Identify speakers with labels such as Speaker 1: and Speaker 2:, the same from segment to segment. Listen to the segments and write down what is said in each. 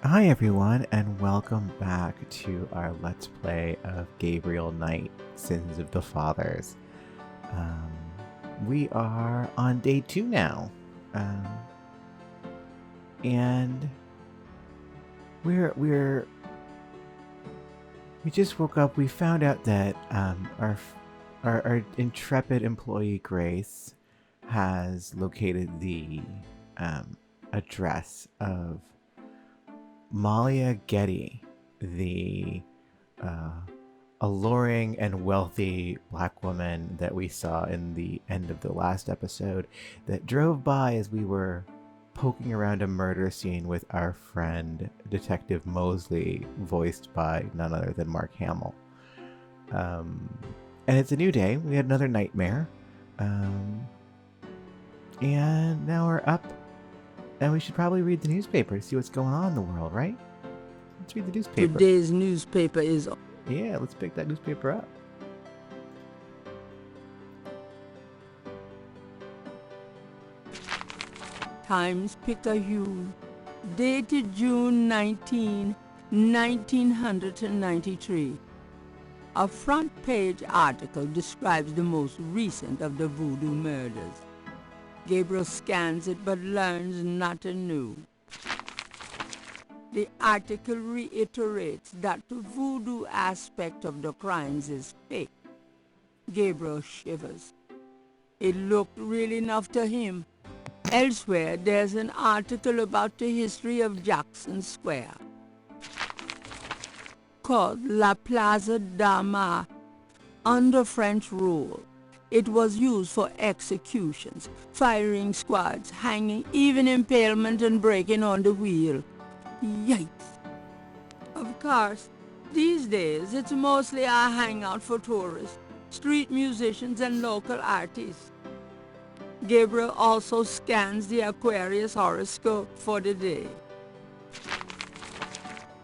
Speaker 1: Hi everyone, and welcome back to our Let's Play of Gabriel Knight, Sins of the Fathers. Um, we are on day 2 now, and we just woke up. We found out that our intrepid employee Grace has located the address of Malia Getty, the alluring and wealthy black woman that we saw in the end of the last episode, that drove by as we were poking around a murder scene with our friend Detective Mosley, voiced by none other than Mark Hamill. And it's a new day. We had another nightmare. And now we're up. And we should probably read the newspaper to see what's going on in the world, right? Let's read the newspaper.
Speaker 2: Today's newspaper is...
Speaker 1: Yeah, let's pick that newspaper up.
Speaker 2: Times-Picayune, dated June 19, 1993. A front-page article describes the most recent of the Voodoo Murders. Gabriel scans it but learns nothing new. The article reiterates that the voodoo aspect of the crimes is fake. Gabriel shivers. It looked real enough to him. Elsewhere, there's an article about the history of Jackson Square, called La Plaza d'Armas. Under French rule, it was used for executions, firing squads, hanging, even impalement and breaking on the wheel. Yikes! Of course, these days it's mostly a hangout for tourists, street musicians and local artists. Gabriel also scans the Aquarius horoscope for the day.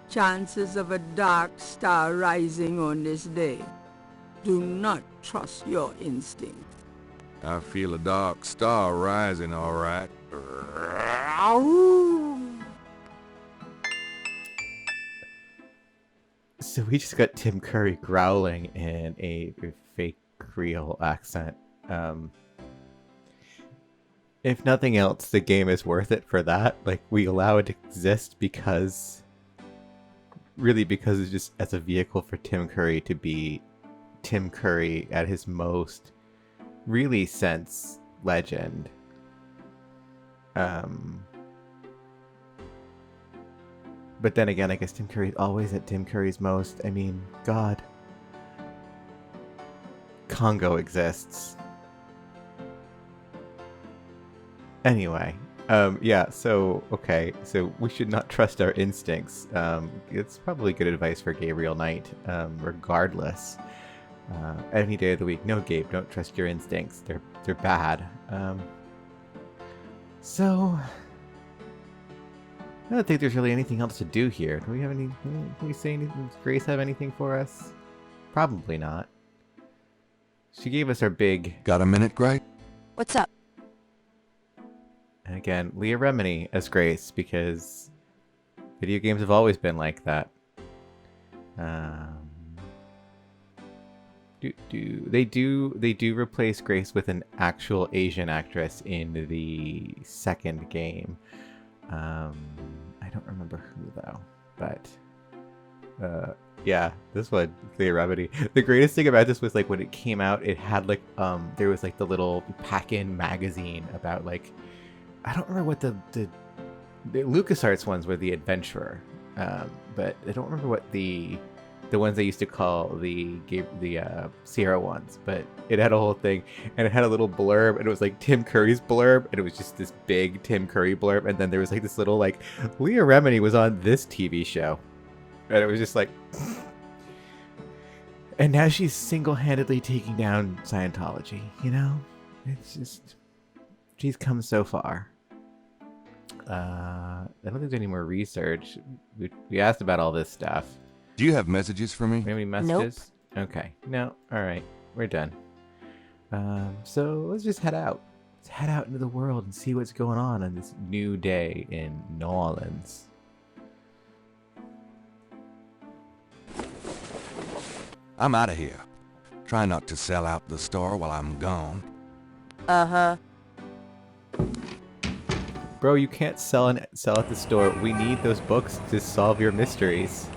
Speaker 2: Chances of a dark star rising on this day. Do not trust your instincts.
Speaker 3: I feel a dark star rising, all right.
Speaker 1: So we just got Tim Curry growling in a fake Creole accent. If nothing else, the game is worth it for that. Like, we allow it to exist because it's just as a vehicle for Tim Curry to be Tim Curry at his most, really, since Legend. But then again, I guess Tim Curry's always at Tim Curry's most. I mean, God. Congo exists. Anyway, yeah, so, okay, so we should not trust our instincts. It's probably good advice for Gabriel Knight, regardless. Any day of the week. No, Gabe, don't trust your instincts. They're bad. So, I don't think there's really anything else to do here. Do we have any? Can we say anything? Does Grace have anything for us? Probably not. She gave us our big.
Speaker 3: Got a minute, Gray?
Speaker 4: What's up?
Speaker 1: And again, Leah Remini as Grace, because video games have always been like that. They do replace Grace with an actual Asian actress in the second game. I don't remember who though, but yeah, this one, Leah Remini. The greatest thing about this was, like, when it came out, it had like there was like the little pack-in magazine about, like, I don't remember what the LucasArts ones were, the Adventurer, but I don't remember what the ones they used to call the Sierra ones, but it had a whole thing, and it had a little blurb, and it was like Tim Curry's blurb, and it was just this big Tim Curry blurb, and then there was like this little, like, Leah Remini was on this TV show, and it was just like, and now she's single-handedly taking down Scientology, you know? It's just, she's come so far. I don't think there's any more research. We asked about all this stuff.
Speaker 3: Do you have messages for me?
Speaker 1: Do you have any messages? Nope. Okay. No. All right. We're done. So let's just head out. Let's head out into the world and see what's going on this new day in New Orleans.
Speaker 3: I'm out of here. Try not to sell out the store while I'm gone.
Speaker 2: Uh-huh.
Speaker 1: Bro, you can't sell at the store. We need those books to solve your mysteries.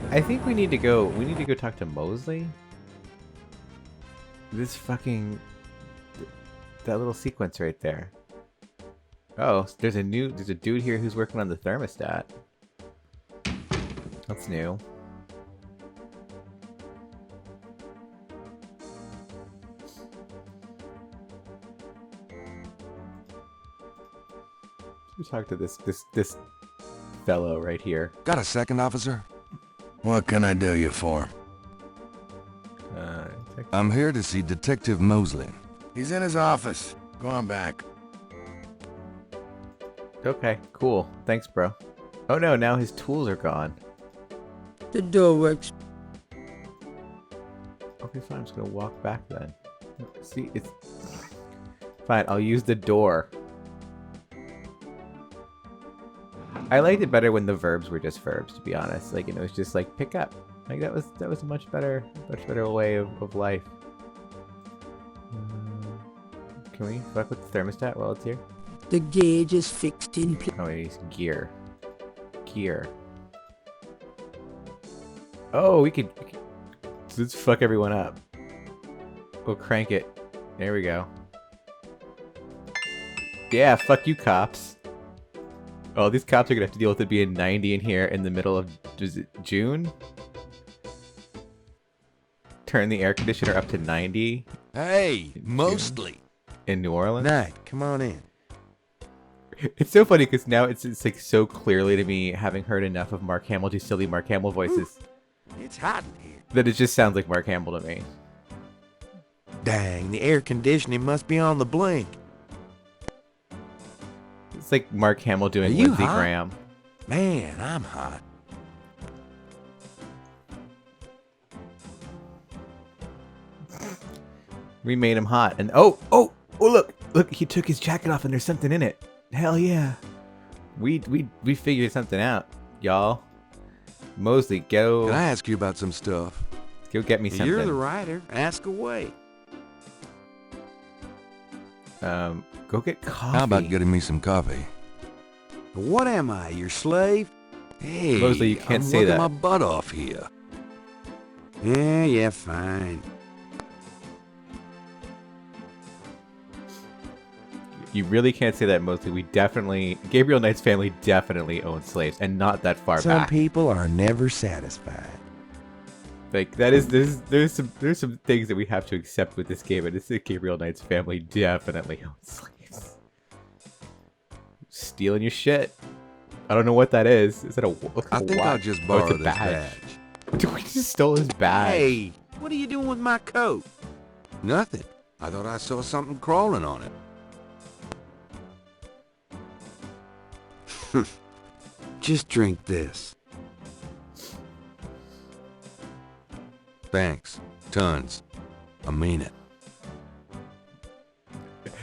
Speaker 1: I think we need to go. We need to go talk to Mosley. This fucking that little sequence right there. Oh, there's a dude here who's working on the thermostat. That's new. Let's talk to this fellow right here.
Speaker 3: Got a second, officer?
Speaker 4: What can I do you for?
Speaker 3: I'm here to see Detective Mosley.
Speaker 4: He's in his office. Go on back.
Speaker 1: Okay, cool. Thanks, bro. Oh no, now his tools are gone.
Speaker 2: The door works.
Speaker 1: Okay, fine. I'm just gonna walk back then. See, it's fine. I'll use the door. I liked it better when the verbs were just verbs, to be honest. Like, it was just like pick up. Like that was a much better way of life. Can we fuck with the thermostat while it's here?
Speaker 2: The gauge is fixed in place.
Speaker 1: Oh, wait, it's gear. Gear. Oh, we could let's fuck everyone up. We'll crank it. There we go. Yeah, fuck you, cops. Oh, these cops are gonna have to deal with it being 90 in here in the middle of June. Turn the air conditioner up to 90.
Speaker 3: Hey, Mosley.
Speaker 1: In New Orleans.
Speaker 4: Night, come on in.
Speaker 1: It's so funny because now it's like so clearly to me, having heard enough of Mark Hamill do silly Mark Hamill voices,
Speaker 4: It's hot in here.
Speaker 1: that it just sounds like Mark Hamill to me.
Speaker 4: Dang, the air conditioning must be on the blink.
Speaker 1: It's like Mark Hamill doing
Speaker 4: Are you
Speaker 1: Lindsey
Speaker 4: hot?
Speaker 1: Graham.
Speaker 4: Man, I'm hot.
Speaker 1: We made him hot, and oh, look, he took his jacket off, and there's something in it. Hell yeah, we figured something out, y'all. Mosley, go.
Speaker 3: Can I ask you about some stuff?
Speaker 1: Go get me something.
Speaker 4: You're the writer. Ask away.
Speaker 1: Go get coffee.
Speaker 3: How about getting me some coffee?
Speaker 4: What am I, your slave?
Speaker 3: Hey,
Speaker 1: Mosley, you can't
Speaker 3: I'm
Speaker 1: say
Speaker 3: working
Speaker 1: that.
Speaker 3: my butt off here.
Speaker 4: Yeah, fine.
Speaker 1: You really can't say that, Mosley. Gabriel Knight's family definitely owned slaves, and not that far
Speaker 4: Some
Speaker 1: back.
Speaker 4: people are never satisfied.
Speaker 1: Like there's some things that we have to accept with this game, and it's that Gabriel Knight's family definitely owned slaves. Stealing your shit. I don't know what that is. Is that a?
Speaker 3: I think I'll just borrow
Speaker 1: it's a
Speaker 3: this
Speaker 1: badge.
Speaker 3: badge.
Speaker 1: We just stole his badge.
Speaker 4: Hey, what are you doing with my coat?
Speaker 3: Nothing. I thought I saw something crawling on it.
Speaker 4: Just drink this.
Speaker 3: Thanks. Tons. I mean it.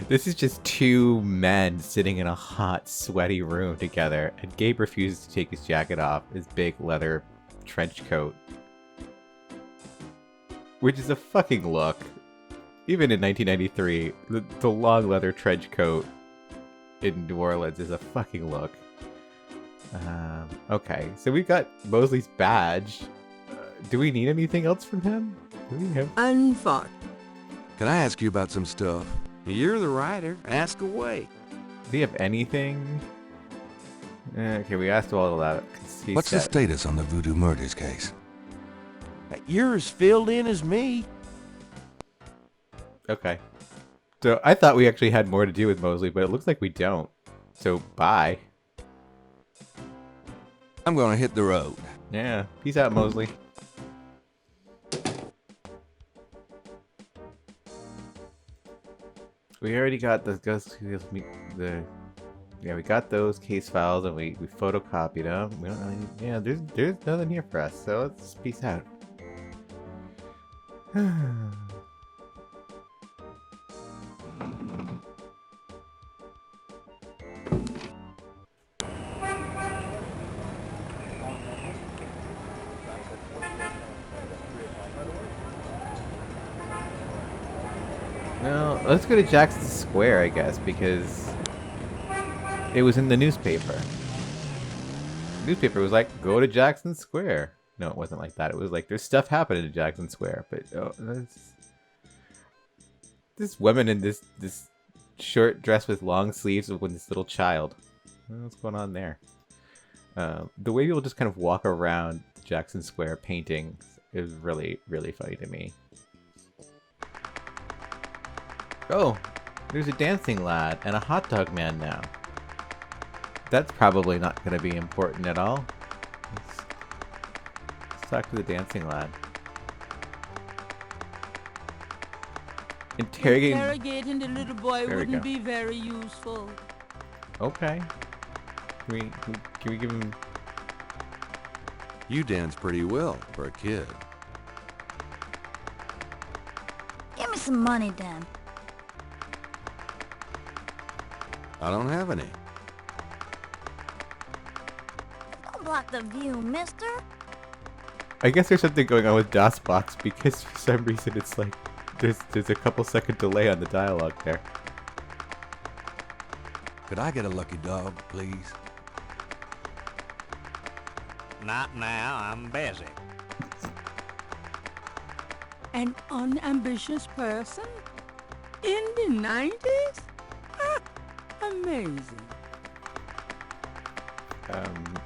Speaker 1: This is just two men sitting in a hot, sweaty room together, and Gabe refuses to take his jacket off, his big leather trench coat. Which is a fucking look. Even in 1993, the long leather trench coat in New Orleans is a fucking look. Okay, so we got Mosley's badge. Do we need anything else from him? Do we have...
Speaker 2: Unfought.
Speaker 3: Can I ask you about some stuff?
Speaker 4: You're the writer. Ask away.
Speaker 1: Do we have anything? Okay, we asked all of that.
Speaker 3: What's the status on the Voodoo Murders case?
Speaker 4: You're as filled in as me.
Speaker 1: Okay. So I thought we actually had more to do with Mosley, but it looks like we don't. So bye.
Speaker 3: I'm gonna hit the road.
Speaker 1: Yeah. Peace out, Mosley. We already got we got those case files and we photocopied them. We don't really, yeah, there's nothing here for us, so let's peace out. Well, let's go to Jackson Square, I guess, because it was in the newspaper. The newspaper was like, go to Jackson Square. No, it wasn't like that. It was like, there's stuff happening in Jackson Square. But this woman in this short dress with long sleeves with this little child. What's going on there? The way people just kind of walk around Jackson Square paintings is really, really funny to me. Oh, there's a dancing lad and a hot dog man now. That's probably not going to be important at all. Let's talk to the dancing lad.
Speaker 2: Interrogating the little boy
Speaker 1: There we
Speaker 2: wouldn't
Speaker 1: go.
Speaker 2: be very useful.
Speaker 1: Okay. Can we give him...
Speaker 3: You dance pretty well for a kid.
Speaker 5: Give me some money, Dan.
Speaker 3: I don't have any.
Speaker 5: Don't block the view, mister.
Speaker 1: I guess there's something going on with DOSBox because for some reason it's like there's a couple second delay on the dialogue there.
Speaker 6: Could I get a lucky dog, please?
Speaker 7: Not now, I'm busy.
Speaker 2: An unambitious person? In the 90s? Ah, amazing.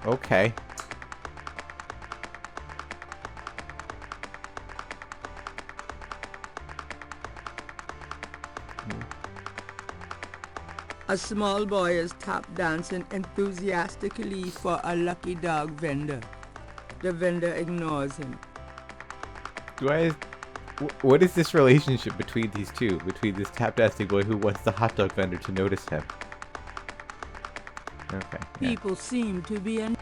Speaker 1: Okay.
Speaker 2: A small boy is tap dancing enthusiastically for a lucky dog vendor. The vendor ignores him.
Speaker 1: What is this relationship between these two? Between this tap dancing boy who wants the hot dog vendor to notice him? Okay. Yeah.
Speaker 2: People seem to be in.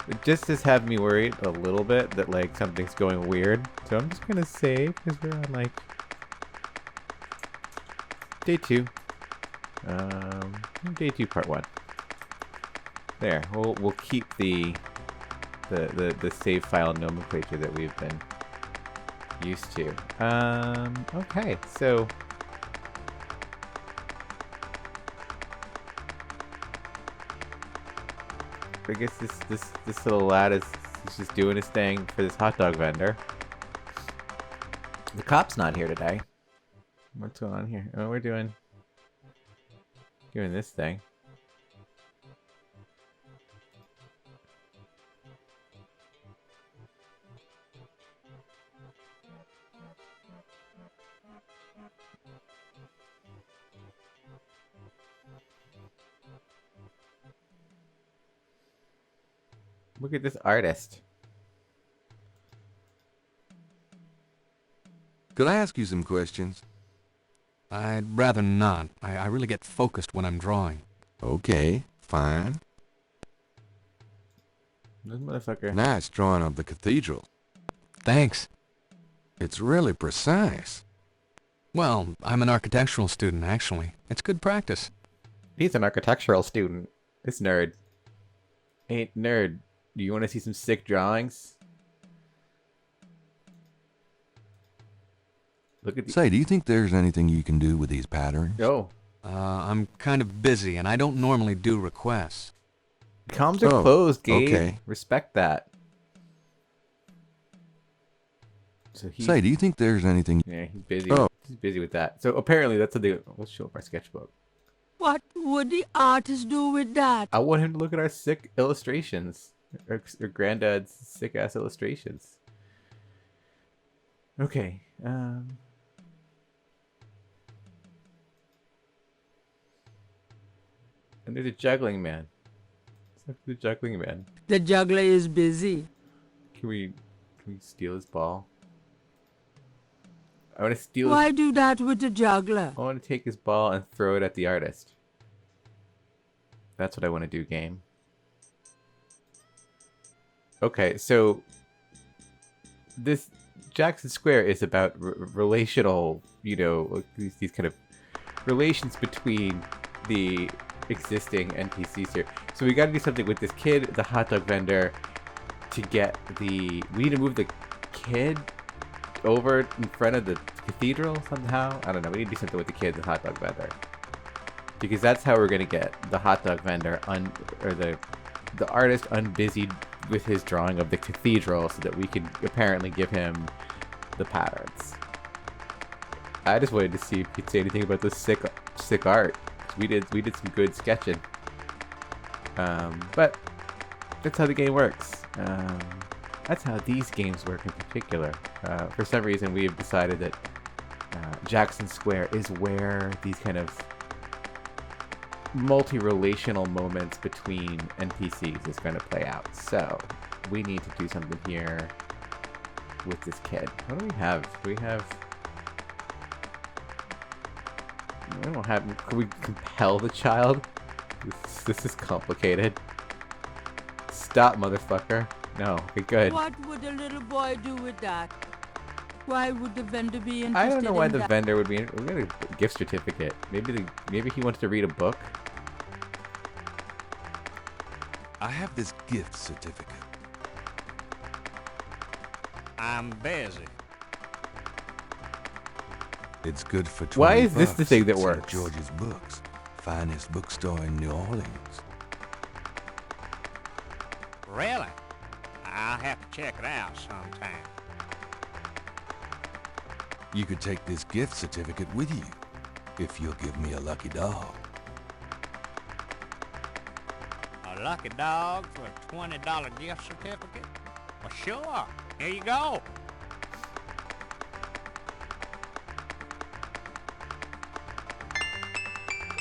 Speaker 1: It just has had me worried a little bit that like something's going weird. So I'm just gonna save because we're on like day 2. Day 2 part 1. There. We'll keep the save file nomenclature that we've been used to. Okay, so I guess this little lad is just doing his thing for this hot dog vendor. The cop's not here today. What's going on here? Oh, we're doing this thing. Look at this artist.
Speaker 3: Could I ask you some questions?
Speaker 6: I'd rather not. I really get focused when I'm drawing.
Speaker 3: Okay, fine.
Speaker 1: This motherfucker.
Speaker 3: Nice drawing of the cathedral.
Speaker 6: Thanks.
Speaker 3: It's really precise.
Speaker 6: Well, I'm an architectural student, actually. It's good practice.
Speaker 1: He's an architectural student. This nerd. Hey, nerd. Do you want to see some sick drawings? Look at the...
Speaker 3: Say, do you think there's anything you can do with these patterns?
Speaker 1: Oh.
Speaker 6: I'm kind of busy, and I don't normally do requests.
Speaker 1: Comms are closed, Gabe.
Speaker 3: Okay.
Speaker 1: Respect that. So
Speaker 3: Say, do you think there's anything...
Speaker 1: Yeah, he's busy.
Speaker 3: Oh.
Speaker 1: He's busy with that. So apparently that's what they... Let's show up our sketchbook.
Speaker 2: What would the artist do with that?
Speaker 1: I want him to look at our sick illustrations. Or granddad's sick-ass illustrations. Okay. And there's a juggling man. Let's talk to the juggling man.
Speaker 2: The juggler is busy.
Speaker 1: Can we steal his ball? I want to steal
Speaker 2: Why do that with the juggler?
Speaker 1: I want to take his ball and throw it at the artist. That's what I want to do, game. Okay, so this Jackson Square is about relational, you know, these kind of relations between the existing NPCs here. So we got to do something with this kid, the hot dog vendor, to get the... We need to move the kid over in front of the cathedral somehow. I don't know. We need to do something with the kid, the hot dog vendor, because that's how we're gonna get the hot dog vendor or the artist unbusied with his drawing of the cathedral, so that we can apparently give him the patterns. I just wanted to see if he'd say anything about the sick art. We did some good sketching. But that's how the game works. That's how these games work in particular. For some reason, we have decided that Jackson Square is where these kind of multi-relational moments between NPCs is going to play out. So we need to do something here with this kid. What do we have? We don't have. Can we compel the child? This is complicated. Stop, motherfucker. No. Okay, good.
Speaker 2: What would a little boy do with that? Why would the vendor be interested?
Speaker 1: I don't know why
Speaker 2: in
Speaker 1: the
Speaker 2: that?
Speaker 1: vendor would be. We got a gift certificate. Maybe he wants to read a book.
Speaker 4: I have this gift certificate.
Speaker 7: I'm busy.
Speaker 4: It's good for 20
Speaker 1: Why is this the
Speaker 4: bucks
Speaker 1: thing that
Speaker 4: at St.
Speaker 1: works?
Speaker 4: George's Books, finest bookstore in New Orleans.
Speaker 7: Really? I'll have to check it out sometime.
Speaker 4: You could take this gift certificate with you, if you'll give me a lucky dog.
Speaker 7: A lucky dog for a $20 gift certificate? Well, sure. Here you go.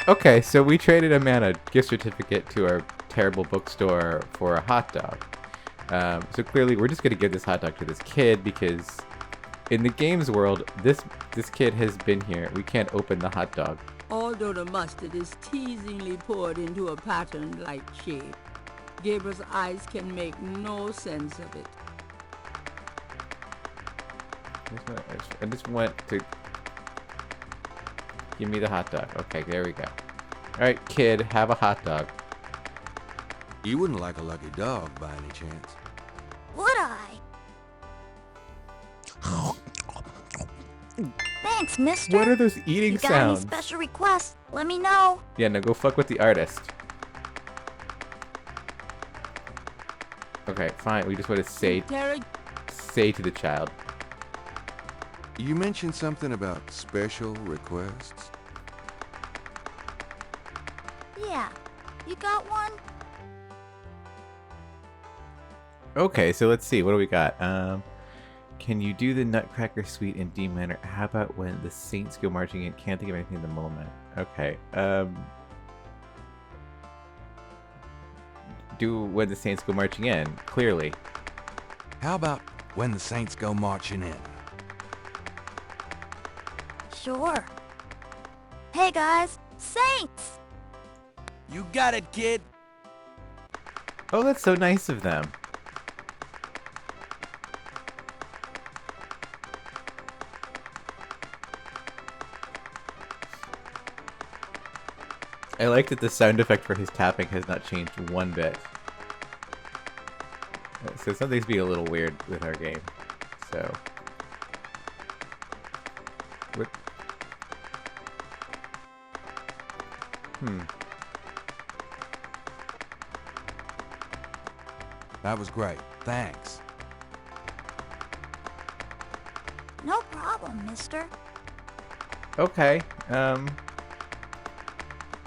Speaker 1: Okay, so we traded a man a gift certificate to our terrible bookstore for a hot dog. So clearly, we're just gonna give this hot dog to this kid because, in the games world, this kid has been here. We can't open the hot dog.
Speaker 2: Although the mustard is teasingly poured into a pattern-like shape, Gabriel's eyes can make no sense of it.
Speaker 1: I just want to give me the hot dog. Okay, there we go. All right, kid, have a hot dog.
Speaker 4: You wouldn't like a lucky dog by any chance.
Speaker 5: Would I? Thanks, mister.
Speaker 1: What are those eating
Speaker 5: you got
Speaker 1: sounds?
Speaker 5: any special requests? Let me know.
Speaker 1: Yeah, no, go fuck with the artist. Okay, fine. We just want to say to the child.
Speaker 3: You mentioned something about special requests.
Speaker 5: Yeah. You got one?
Speaker 1: Okay, so let's see. What do we got? Can you do the Nutcracker Suite in D minor? How about when the Saints go marching in? Can't think of anything at the moment. Okay. Do when the Saints go marching in. Clearly.
Speaker 4: How about when the Saints go marching in?
Speaker 5: Sure. Hey guys, Saints!
Speaker 4: You got it, kid.
Speaker 1: Oh, that's so nice of them. I like that the sound effect for his tapping has not changed one bit. So something's being a little weird with our game. So. What?
Speaker 4: That was great. Thanks.
Speaker 5: No problem, mister.
Speaker 1: Okay.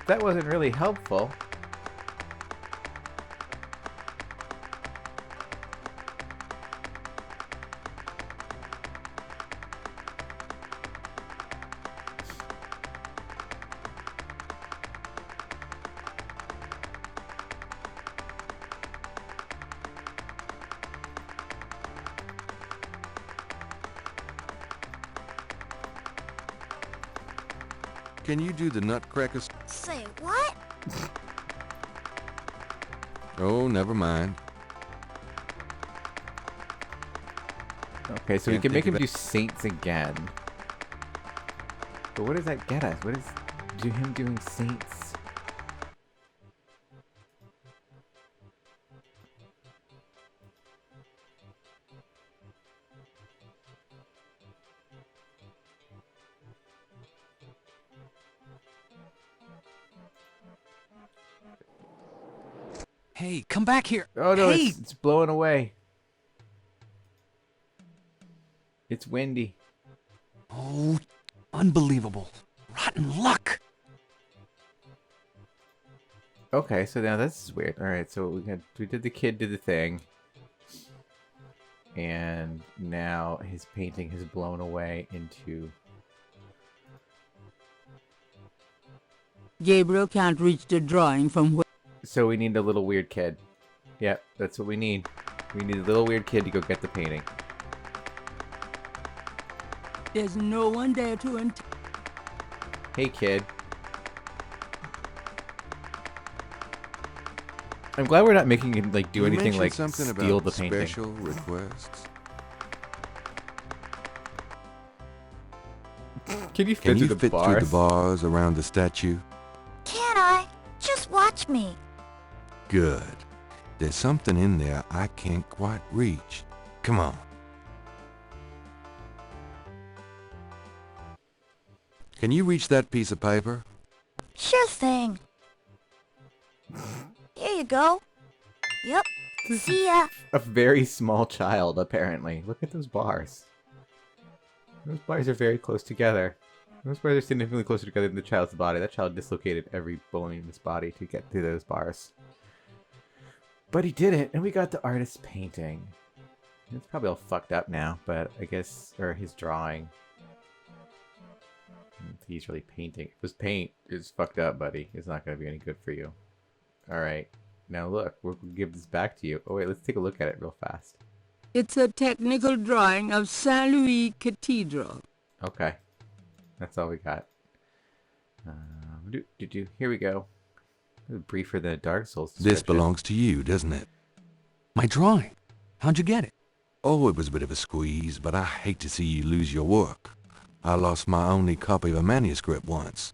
Speaker 1: That wasn't really helpful.
Speaker 3: Can you do the Nutcracker?
Speaker 5: Say what?
Speaker 3: Oh, never mind.
Speaker 1: Okay, so we
Speaker 3: Can't
Speaker 1: can make
Speaker 3: think
Speaker 1: him
Speaker 3: of
Speaker 1: do Saints again. But what does that get us? What is him doing Saints?
Speaker 6: Hey, come back here.
Speaker 1: Oh no,
Speaker 6: Hey!
Speaker 1: it's blowing away. It's windy.
Speaker 6: Oh, unbelievable. Rotten luck.
Speaker 1: Okay, so now this is weird. All right, so we did the kid did the thing, and now his painting has blown away into.
Speaker 2: Gabriel can't reach the drawing from where.
Speaker 1: So we need a little weird kid. Yep, that's what we need. We need a little weird kid to go get the painting.
Speaker 2: There's no one there to
Speaker 1: Hey, kid. I'm glad we're not making him like do
Speaker 4: You
Speaker 1: anything
Speaker 4: mentioned
Speaker 1: like
Speaker 4: something
Speaker 1: steal
Speaker 4: about
Speaker 1: the painting.
Speaker 4: special requests.
Speaker 1: Can you fit
Speaker 4: Can
Speaker 1: through
Speaker 4: you
Speaker 1: the
Speaker 4: fit
Speaker 1: bars?
Speaker 4: through the bars around the statue?
Speaker 5: Can I? Just watch me.
Speaker 4: Good. There's something in there I can't quite reach. Come on. Can you reach that piece of paper?
Speaker 5: Sure thing. Here you go. Yep. See ya.
Speaker 1: A very small child, apparently. Look at those bars. Those bars are very close together. Those bars are significantly closer together than the child's body. That child dislocated every bone in his body to get through those bars. But he did it, and we got the artist's painting. It's probably all fucked up now, but I guess, or his drawing. I don't think he's really painting. If his paint is fucked up, buddy, it's not going to be any good for you. Alright, now look, we'll give this back to you. Oh wait, let's take a look at it real fast.
Speaker 2: It's a technical drawing of Saint Louis Cathedral.
Speaker 1: Okay, that's all we got. Here we go. Briefer than a Dark Souls
Speaker 4: This
Speaker 1: description.
Speaker 4: belongs to you, doesn't it?
Speaker 6: My drawing. How'd you get it?
Speaker 4: Oh, it was a bit of a squeeze, but I hate to see you lose your work. I lost my only copy of a manuscript once.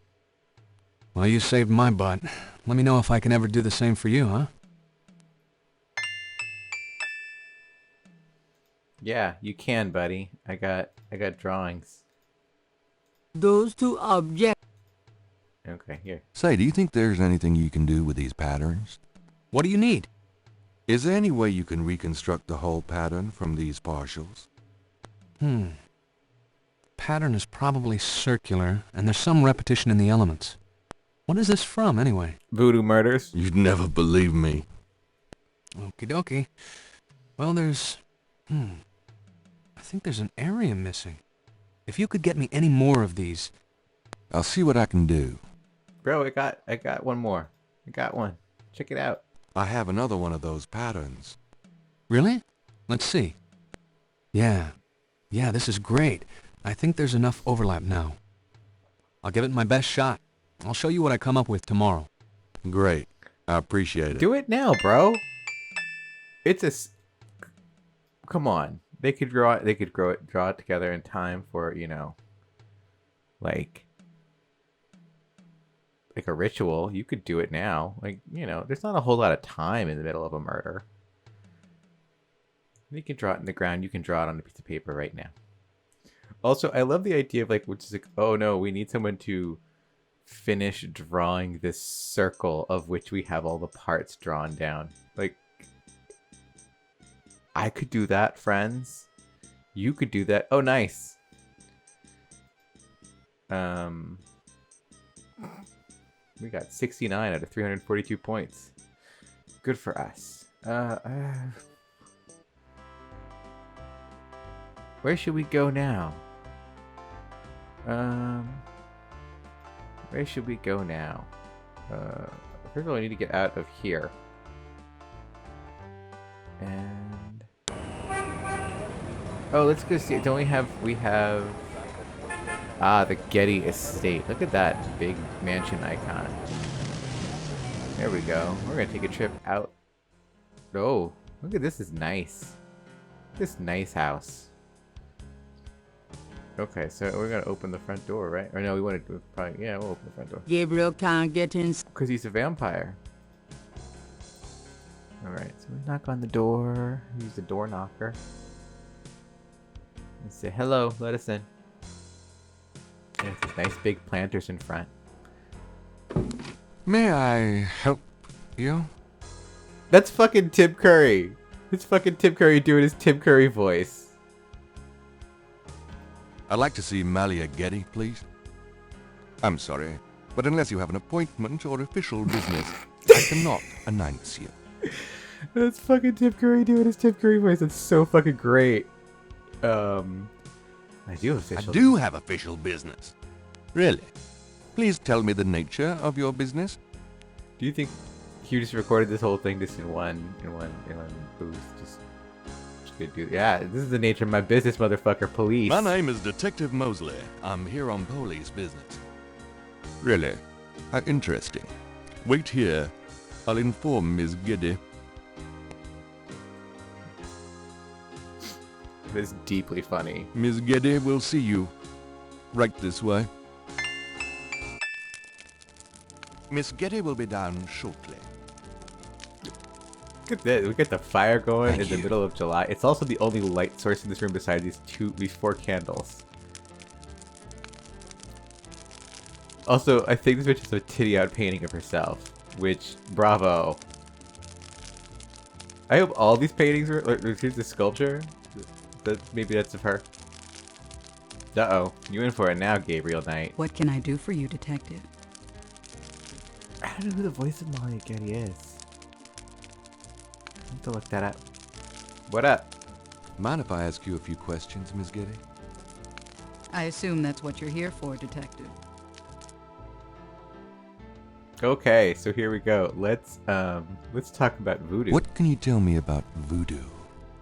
Speaker 6: Well, you saved my butt. Let me know if I can ever do the same for you, huh?
Speaker 1: Yeah, you can, buddy. I got drawings.
Speaker 2: Those two objects.
Speaker 1: Okay, here.
Speaker 4: Say, do you think there's anything you can do with these patterns?
Speaker 6: What do you need?
Speaker 4: Is there any way you can reconstruct the whole pattern from these partials?
Speaker 6: Pattern is probably circular, and there's some repetition in the elements. What is this from, anyway?
Speaker 1: Voodoo Murders.
Speaker 4: You'd never believe me.
Speaker 6: Okie dokie. Well, there's... I think there's an area missing. If you could get me any more of these...
Speaker 4: I'll see what I can do.
Speaker 1: Bro, I got one more. I got one. Check it out.
Speaker 4: I have another one of those patterns.
Speaker 6: Really? Let's see. Yeah, this is great. I think there's enough overlap now. I'll give it my best shot. I'll show you what I come up with tomorrow.
Speaker 4: Great. I appreciate it.
Speaker 1: Do it now, bro. It's come on. They could draw it together in time for, like a ritual. You could do it now. There's not a whole lot of time in the middle of a murder. You can draw it in the ground. You can draw it on a piece of paper right now. Also, I love the idea of oh no, we need someone to finish drawing this circle of which we have all the parts drawn down. I could do that, friends. You could do that. Oh, nice. We got 69 out of 342 points. Good for us. Where should we go now? Where should we go now? First of all, I need to get out of here. And let's go see. Don't we have the Getty Estate. Look at that big mansion icon. There we go. We're gonna take a trip out. Oh, look at this. Is nice. This nice house. Okay, so we're gonna open the front door, right? Or no, we want to probably, we'll open the front door.
Speaker 2: Gabriel can't get in.
Speaker 1: Because he's a vampire. Alright, so we knock on the door. Use the door knocker. And say, hello, let us in. And it's these nice big planters in front.
Speaker 4: May I help you?
Speaker 1: That's fucking Tim Curry. It's fucking Tim Curry doing his Tim Curry voice.
Speaker 4: I'd like to see Malia Getty, please. I'm sorry, but unless you have an appointment or official business, I cannot announce you.
Speaker 1: That's fucking Tim Curry doing his Tim Curry voice. That's so fucking great. I
Speaker 4: do have official business. Really? Please tell me the nature of your business.
Speaker 1: Do you think he just recorded this whole thing just in one booth? Just gonna do. Yeah, this is the nature of my business, motherfucker. Police.
Speaker 4: My name is Detective Mosley. I'm here on police business. Really? How interesting. Wait here. I'll inform Miss Getty.
Speaker 1: This is deeply funny.
Speaker 4: Miss Getty will see you. Right this way. Miss Getty will be down shortly.
Speaker 1: Look at this. We got the fire going
Speaker 4: Thank
Speaker 1: in the middle of July. It's also the only light source in this room besides these 4 candles. Also, I think this bitch is a titty out painting of herself. Which, bravo. I hope all these paintings were. Here's the sculpture. Maybe that's of her. Uh-oh. You in for it now, Gabriel Knight.
Speaker 8: What can I do for you, Detective?
Speaker 1: I don't know who the voice of Molly Getty is. I have to look that up. What up?
Speaker 4: Mind if I ask you a few questions, Miss Getty?
Speaker 8: I assume that's what you're here for, Detective.
Speaker 1: Okay, so here we go. Let's talk about voodoo.
Speaker 4: What can you tell me about voodoo?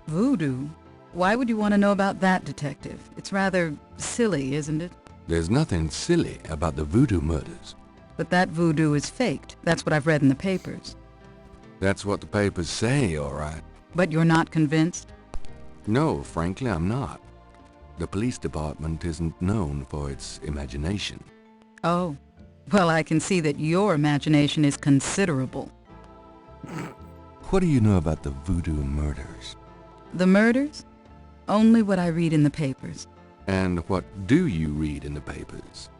Speaker 8: Voodoo? Why would you want to know about that, Detective? It's rather silly, isn't it?
Speaker 4: There's nothing silly about the Voodoo Murders.
Speaker 8: But that voodoo is faked. That's what I've read in the papers.
Speaker 4: That's what the papers say, all right.
Speaker 8: But you're not convinced?
Speaker 4: No, frankly, I'm not. The police department isn't known for its imagination.
Speaker 8: Oh. Well, I can see that your imagination is considerable.
Speaker 4: What do you know about the Voodoo Murders?
Speaker 8: The murders? Only what I read in the papers.
Speaker 4: And what do you read in the papers?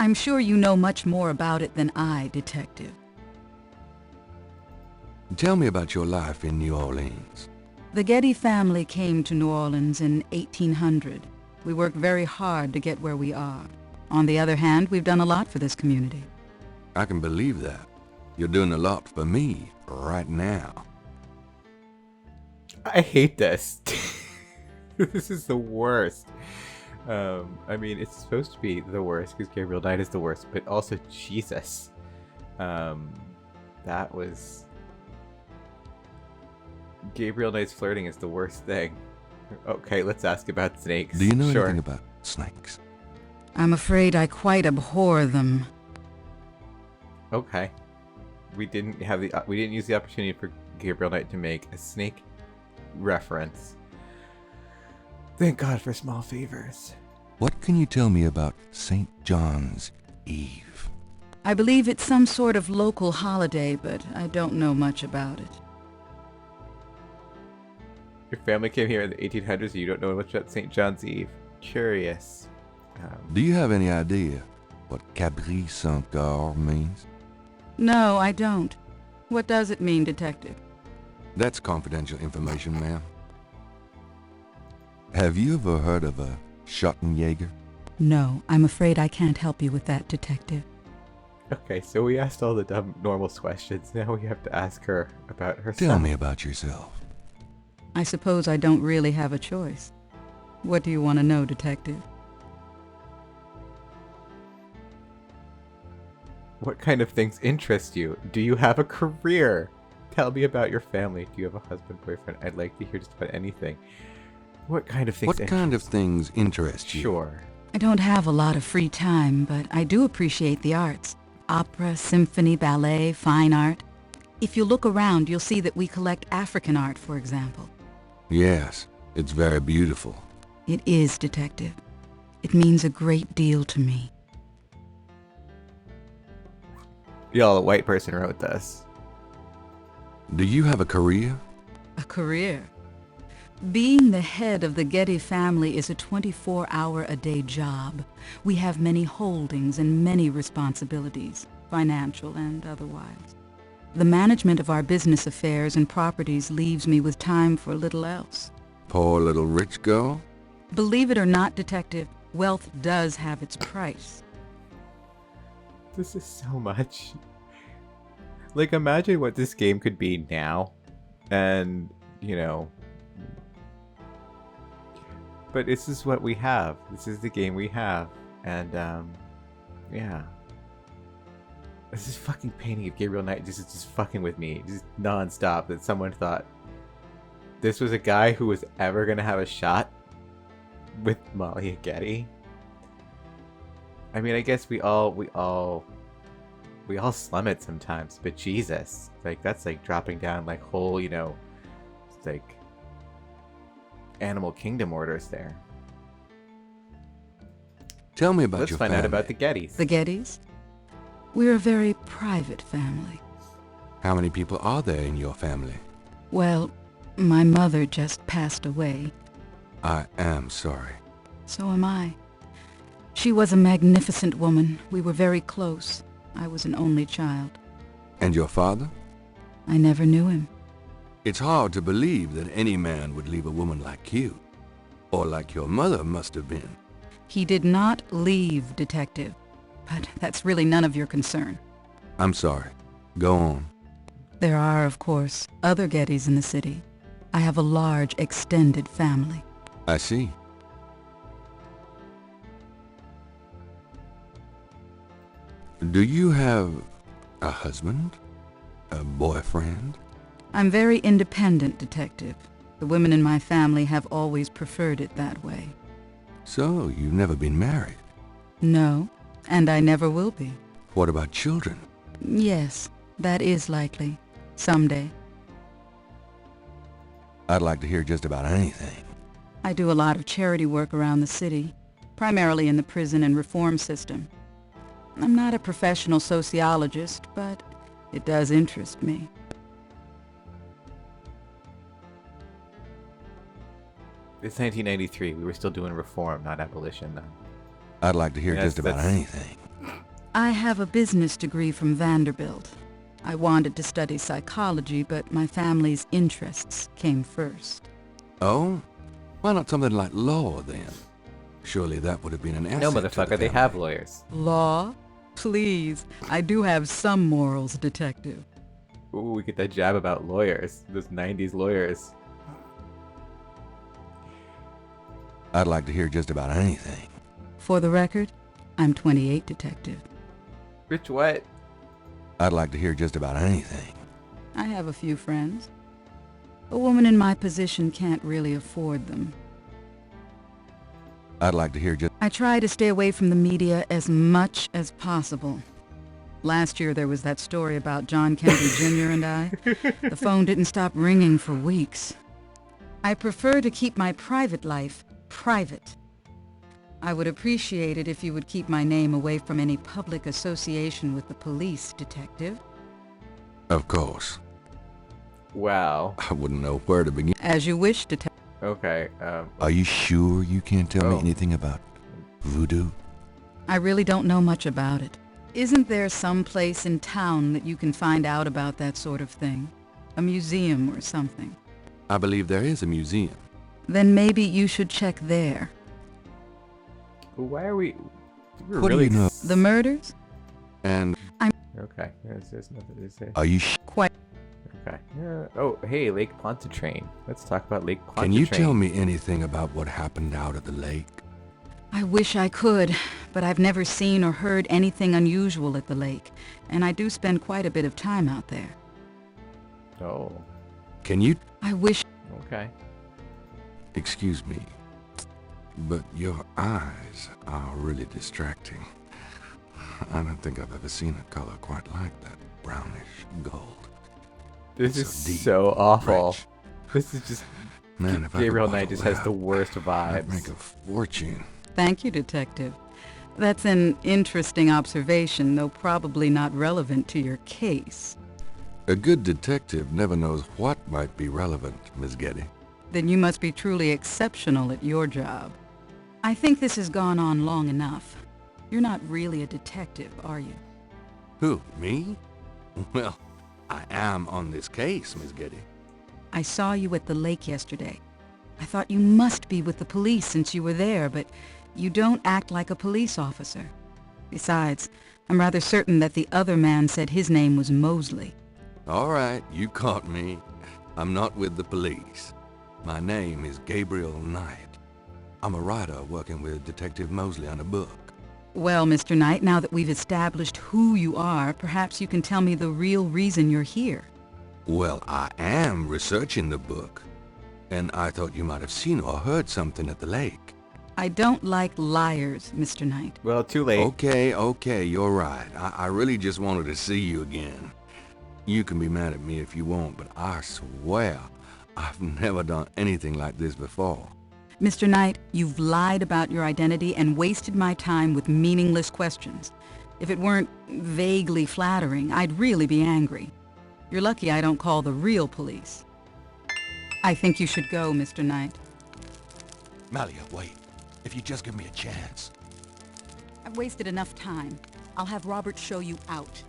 Speaker 8: I'm sure you know much more about it than I, Detective.
Speaker 4: Tell me about your life in New Orleans.
Speaker 8: The Getty family came to New Orleans in 1800. We worked very hard to get where we are. On the other hand, we've done a lot for this community.
Speaker 4: I can believe that. You're doing a lot for me right now.
Speaker 1: I hate this. This is the worst. I mean, it's supposed to be the worst because Gabriel Knight is the worst, but also Jesus. That was... Gabriel Knight's flirting is the worst thing. Okay, let's ask about snakes.
Speaker 4: Do you know
Speaker 1: Sure.
Speaker 4: anything about snakes?
Speaker 8: I'm afraid I quite abhor them.
Speaker 1: Okay. We didn't use the opportunity for Gabriel Knight to make a snake reference. Thank God for small favors.
Speaker 4: What can you tell me about St. John's Eve?
Speaker 8: I believe it's some sort of local holiday, but I don't know much about it.
Speaker 1: Your family came here in the 1800s and you don't know much about St. John's Eve. Curious.
Speaker 4: Do you have any idea what Cabri Saint-Gar means?
Speaker 8: No, I don't. What does it mean, Detective?
Speaker 4: That's confidential information, ma'am. Have you ever heard of a Schottenjäger?
Speaker 8: No, I'm afraid I can't help you with that, Detective.
Speaker 1: Okay, so we asked all the dumb normal questions. Now we have to ask her about herself.
Speaker 4: Tell me about yourself.
Speaker 8: I suppose I don't really have a choice. What do you want to know, Detective?
Speaker 1: What kind of things interest you? Do you have a career? Tell me about your family. Do you have a husband, boyfriend? I'd like to hear just about anything. What kind of things
Speaker 4: What kind of things interest you?
Speaker 1: Sure.
Speaker 8: I don't have a lot of free time, but I do appreciate the arts. Opera, symphony, ballet, fine art. If you look around, you'll see that we collect African art, for example.
Speaker 4: Yes, it's very beautiful.
Speaker 8: It is, Detective. It means a great deal to me.
Speaker 1: Y'all, a white person wrote this.
Speaker 4: Do you have a career?
Speaker 8: A career? Being the head of the Getty family is a 24-hour-a-day job. We have many holdings and many responsibilities, financial and otherwise. The management of our business affairs and properties leaves me with time for little else.
Speaker 3: Poor little rich girl?
Speaker 8: Believe it or not, Detective, wealth does have its price.
Speaker 1: This is so much. Like, imagine what this game could be now. And, you know... But this is what we have. This is the game we have. And, yeah. This is fucking painting of Gabriel Knight just fucking with me. Just non-stop. That someone thought this was a guy who was ever gonna have a shot with Molly Getty. I mean, I guess we all slum it sometimes, but Jesus, like, that's like dropping down like whole, you know, like Animal Kingdom orders there.
Speaker 4: Tell me about
Speaker 1: Let's
Speaker 4: your
Speaker 1: find
Speaker 4: family.
Speaker 1: out about the Gettys.
Speaker 8: The Gettys? We're a very private family.
Speaker 4: How many people are there in your family?
Speaker 8: Well, my mother just passed away.
Speaker 4: I am sorry.
Speaker 8: So am I. She was a magnificent woman. We were very close. I was an only child.
Speaker 4: And your father?
Speaker 8: I never knew him.
Speaker 4: It's hard to believe that any man would leave a woman like you. Or like your mother must have been.
Speaker 8: He did not leave, Detective. But that's really none of your concern.
Speaker 4: I'm sorry. Go on.
Speaker 8: There are, of course, other Gettys in the city. I have a large, extended family.
Speaker 4: I see. Do you have a husband? A boyfriend?
Speaker 8: I'm very independent, Detective. The women in my family have always preferred it that way.
Speaker 4: So, you've never been married?
Speaker 8: No, and I never will be.
Speaker 4: What about children?
Speaker 8: Yes, that is likely. Someday.
Speaker 4: I'd like to hear just about anything.
Speaker 8: I do a lot of charity work around the city, primarily in the prison and reform system. I'm not a professional sociologist, but it does interest me.
Speaker 1: It's 1993. We were still doing reform, not abolition then.
Speaker 4: I'd like to hear
Speaker 1: Yes,
Speaker 4: just about
Speaker 1: that's-
Speaker 4: anything.
Speaker 8: I have a business degree from Vanderbilt. I wanted to study psychology, but my family's interests came first.
Speaker 4: Oh? Why not something like law, then? Surely that would have been an asset
Speaker 1: No,
Speaker 4: to the
Speaker 1: motherfucker, they
Speaker 4: family.
Speaker 1: have lawyers.
Speaker 8: Law? Please, I do have some morals, Detective.
Speaker 1: Ooh, we get that jab about lawyers. Those 90s lawyers.
Speaker 4: I'd like to hear just about anything.
Speaker 8: For the record, I'm 28, Detective.
Speaker 1: Rich what?
Speaker 4: I'd like to hear just about anything.
Speaker 8: I have a few friends. A woman in my position can't really afford them.
Speaker 4: I'd like to hear just...
Speaker 8: I try to stay away from the media as much as possible. Last year there was that story about John Kennedy Jr. and I. The phone didn't stop ringing for weeks. I prefer to keep my private life private. I would appreciate it if you would keep my name away from any public association with the police, Detective.
Speaker 4: Of course.
Speaker 1: Wow.
Speaker 4: I wouldn't know where to begin.
Speaker 8: As you wish, Detective.
Speaker 1: Okay,
Speaker 4: Are you sure you can't tell me
Speaker 1: Oh.
Speaker 4: anything about voodoo?
Speaker 8: I really don't know much about it. Isn't there some place in town that you can find out about that sort of thing? A museum or something?
Speaker 4: I believe there is a museum.
Speaker 8: Then maybe you should check there.
Speaker 1: why are we... We're
Speaker 4: What do
Speaker 1: really
Speaker 4: you know?
Speaker 8: The murders?
Speaker 4: And
Speaker 1: Okay, there's nothing to say.
Speaker 4: are you
Speaker 8: Quite.
Speaker 1: Okay. Oh, hey, Lake Pontchartrain. Let's talk about Lake Pontchartrain.
Speaker 4: Can you tell me anything about what happened out at the lake?
Speaker 8: I wish I could, but I've never seen or heard anything unusual at the lake, and I do spend quite a bit of time out there.
Speaker 1: Oh,
Speaker 4: Can you...
Speaker 8: I wish...
Speaker 1: okay.
Speaker 4: Excuse me, but your eyes are really distracting. I don't think I've ever seen a color quite like that. Brownish gold.
Speaker 1: This
Speaker 4: It's
Speaker 1: is
Speaker 4: so deep,
Speaker 1: so awful.
Speaker 4: rich.
Speaker 1: This is just...
Speaker 4: Man, if I could
Speaker 1: Gabriel
Speaker 4: bottle
Speaker 1: Knight just has
Speaker 4: that
Speaker 1: the
Speaker 4: up,
Speaker 1: worst
Speaker 4: I'd
Speaker 1: vibes.
Speaker 4: make a fortune.
Speaker 8: Thank you, Detective. That's an interesting observation, though probably not relevant to your case.
Speaker 4: A good detective never knows what might be relevant, Miss Getty.
Speaker 8: Then you must be truly exceptional at your job. I think this has gone on long enough. You're not really a detective, are you?
Speaker 4: Who, me? Well, I am on this case, Miss Getty.
Speaker 8: I saw you at the lake yesterday. I thought you must be with the police since you were there, but you don't act like a police officer. Besides, I'm rather certain that the other man said his name was Mosley.
Speaker 4: All right, you caught me. I'm not with the police. My name is Gabriel Knight. I'm a writer working with Detective Mosley on a book.
Speaker 8: Well, Mr. Knight, now that we've established who you are, perhaps you can tell me the real reason you're here.
Speaker 4: Well, I am researching the book, and I thought you might have seen or heard something at the lake.
Speaker 8: I don't like liars, Mr. Knight.
Speaker 1: Well, too late.
Speaker 4: Okay, you're right. I really just wanted to see you again. You can be mad at me if you want, but I swear I've never done anything like this before.
Speaker 8: Mr. Knight, you've lied about your identity and wasted my time with meaningless questions. If it weren't vaguely flattering, I'd really be angry. You're lucky I don't call the real police. I think you should go, Mr. Knight.
Speaker 4: Malia, wait. If you just give me a chance.
Speaker 8: I've wasted enough time. I'll have Robert show you out.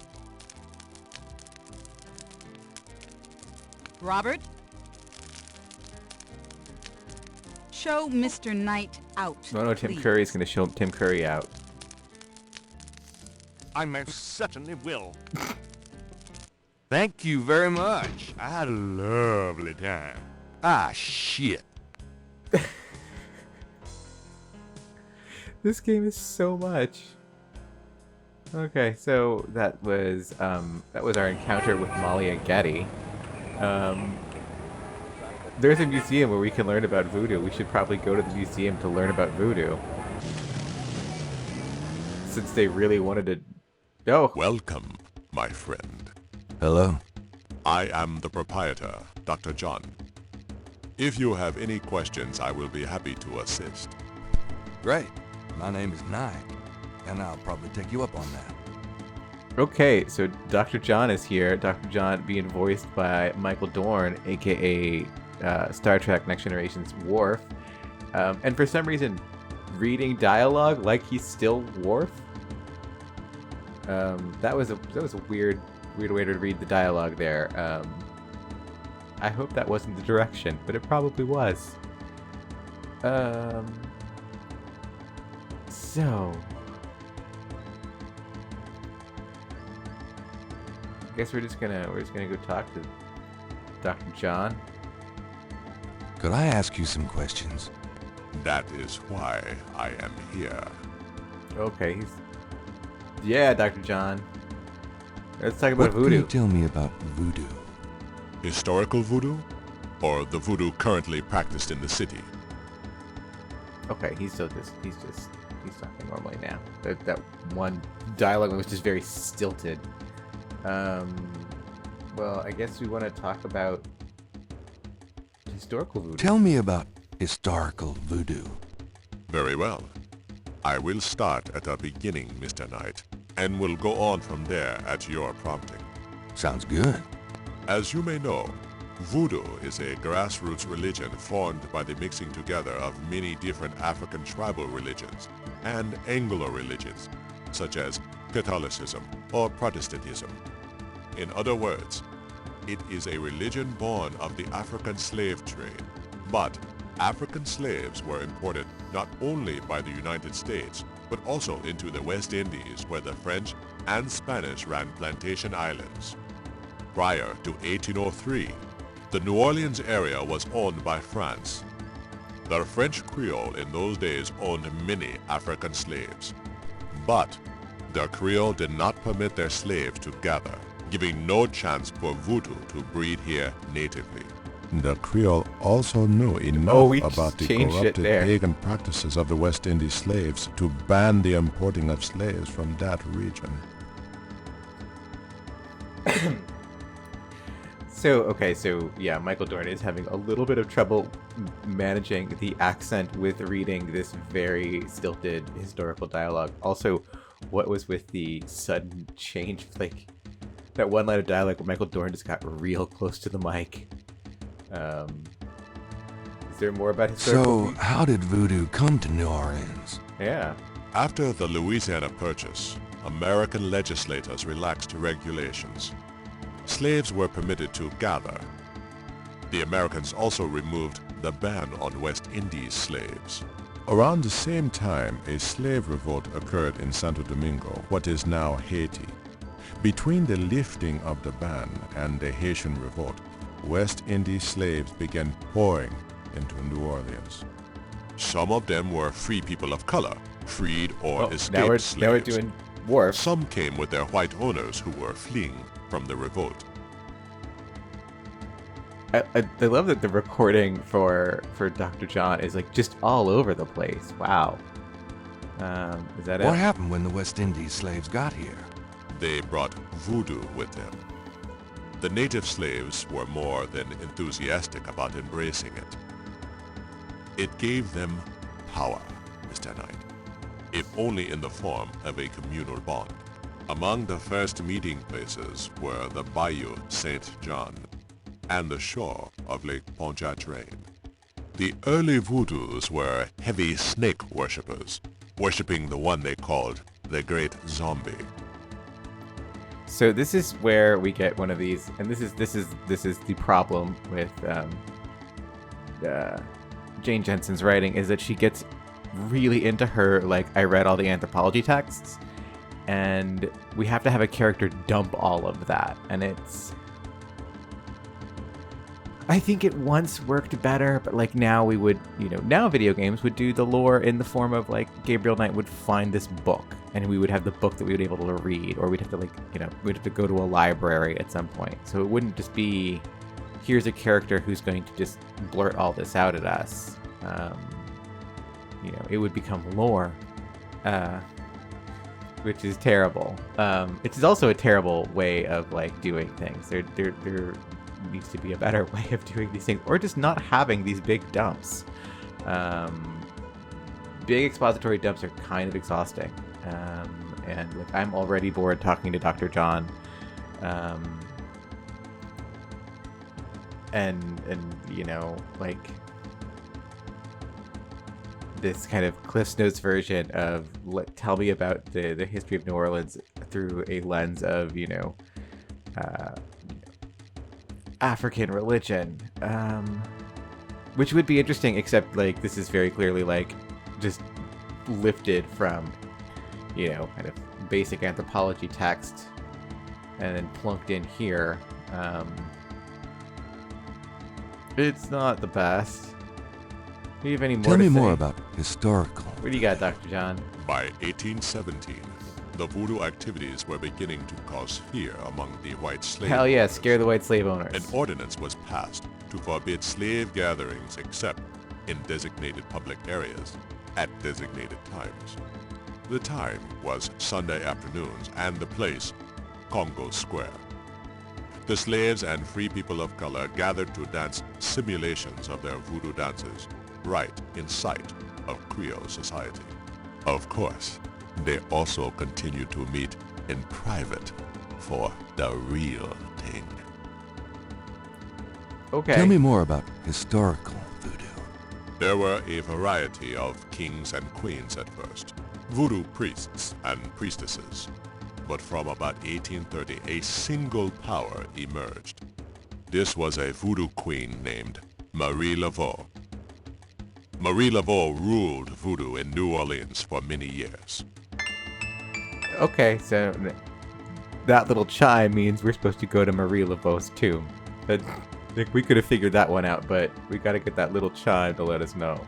Speaker 8: Robert? Show Mr. Knight out.
Speaker 1: No, Tim
Speaker 8: please.
Speaker 1: Curry's going to show Tim Curry out.
Speaker 7: I most certainly will.
Speaker 3: Thank you very much. I had a lovely time.
Speaker 4: Ah, shit.
Speaker 1: This game is so much. Okay, so that was our encounter with Malia Getty. There's a museum where we can learn about voodoo. We should probably go to the museum to learn about voodoo. Since they really wanted to... Oh!
Speaker 9: Welcome, my friend.
Speaker 4: Hello?
Speaker 9: I am the proprietor, Dr. John. If you have any questions, I will be happy to assist.
Speaker 4: Great. My name is Knight, and I'll probably take you up on that.
Speaker 1: Okay, so Dr. John is here. Dr. John being voiced by Michael Dorn, aka Star Trek Next Generation's Worf. And for some reason, reading dialogue like he's still Worf. That was a weird way to read the dialogue there. I hope that wasn't the direction, but it probably was. So I guess we're just gonna go talk to Dr. John.
Speaker 4: Could I ask you some questions?
Speaker 9: That is why I am here.
Speaker 1: Okay, yeah, Dr. John. Let's talk about voodoo.
Speaker 4: What can you tell me about voodoo?
Speaker 9: Historical voodoo? Or the voodoo currently practiced in the city?
Speaker 1: Okay, he's talking normally now. That one dialogue was just very stilted. Well, I guess we want to talk about historical voodoo.
Speaker 4: Tell me about historical voodoo.
Speaker 9: Very well. I will start at the beginning, Mr. Knight, and will go on from there at your prompting.
Speaker 4: Sounds good.
Speaker 9: As you may know, voodoo is a grassroots religion formed by the mixing together of many different African tribal religions and Anglo religions, such as Catholicism or Protestantism. In other words, it is a religion born of the African slave trade. But African slaves were imported not only by the United States, but also into the West Indies, where the French and Spanish ran plantation islands. Prior to 1803, the New Orleans area was owned by France. The French Creole in those days owned many African slaves. But the Creole did not permit their slaves to gather, giving no chance for voodoo to breed here natively.
Speaker 10: The Creole also knew enough about the
Speaker 1: changed it
Speaker 10: corrupted
Speaker 1: there.
Speaker 10: pagan practices of the West Indies slaves to ban the importing of slaves from that region.
Speaker 1: So yeah, Michael Dorn is having a little bit of trouble managing the accent with reading this very stilted historical dialogue. Also, what was with the sudden change? Like, that one line of dialogue where Michael Dorn just got real close to the mic. Is there more about historical...
Speaker 4: So, how did voodoo come to New Orleans?
Speaker 1: Yeah.
Speaker 9: After the Louisiana Purchase, American legislators relaxed regulations. slaves were permitted to gather. The Americans also removed the ban on West Indies slaves.
Speaker 10: Around the same time, a slave revolt occurred in Santo Domingo, what is now Haiti. Between the lifting of the ban and the Haitian revolt, West Indies slaves began pouring into New Orleans.
Speaker 9: Some of them were free people of color, freed or escaped slaves.
Speaker 1: Now we're doing wharf.
Speaker 9: Some came with their white owners who were fleeing from the revolt.
Speaker 1: I love that the recording for Dr. John is like just all over the place. Wow. Is that
Speaker 4: What
Speaker 1: it?
Speaker 4: happened when the West Indies slaves got here?
Speaker 9: They brought voodoo with them. The native slaves were more than enthusiastic about embracing it. It gave them power, Mr. Knight, if only in the form of a communal bond. Among the first meeting places were the Bayou St. John and the shore of Lake Pontchartrain. The early voodoos were heavy snake worshippers, worshipping the one they called the Great Zombie.
Speaker 1: So this is where we get one of these, and this is the problem with Jane Jensen's writing, is that she gets really into her, like, I read all the anthropology texts, and we have to have a character dump all of that, and it's... I think it once worked better, but like now we would, now video games would do the lore in the form of like Gabriel Knight would find this book and we would have the book that we would be able to read, or we'd have to we'd have to go to a library at some point. So it wouldn't just be, here's a character who's going to just blurt all this out at us. It would become lore, which is terrible. It is also a terrible way of like doing things. There needs to be a better way of doing these things, or just not having these big dumps. Big expository dumps are kind of exhausting, and like I'm already bored talking to Dr. John, and like this kind of Cliff's Notes version of tell me about the history of New Orleans through a lens of African religion, which would be interesting, except like this is very clearly like just lifted from kind of basic anthropology text and then plunked in here. It's not the best. Do you have any more
Speaker 4: Tell
Speaker 1: to
Speaker 4: me
Speaker 1: say?
Speaker 4: more about historical.
Speaker 1: What do you got, Dr. John?
Speaker 9: By 1817, the voodoo activities were beginning to cause fear among the white slave
Speaker 1: Hell yeah,
Speaker 9: owners.
Speaker 1: scare the white slave owners.
Speaker 9: An ordinance was passed to forbid slave gatherings except in designated public areas at designated times. The time was Sunday afternoons and the place, Congo Square. The slaves and free people of color gathered to dance simulations of their voodoo dances right in sight of Creole society. Of course, they also continued to meet in private for the real thing.
Speaker 1: Okay.
Speaker 4: Tell me more about historical voodoo.
Speaker 9: There were a variety of kings and queens at first, voodoo priests and priestesses. But from about 1830, a single power emerged. This was a voodoo queen named Marie Laveau. Marie Laveau ruled voodoo in New Orleans for many years.
Speaker 1: Okay, so that little chime means we're supposed to go to Marie Laveau's tomb. I think we could have figured that one out, but we got to get that little chime to let us know.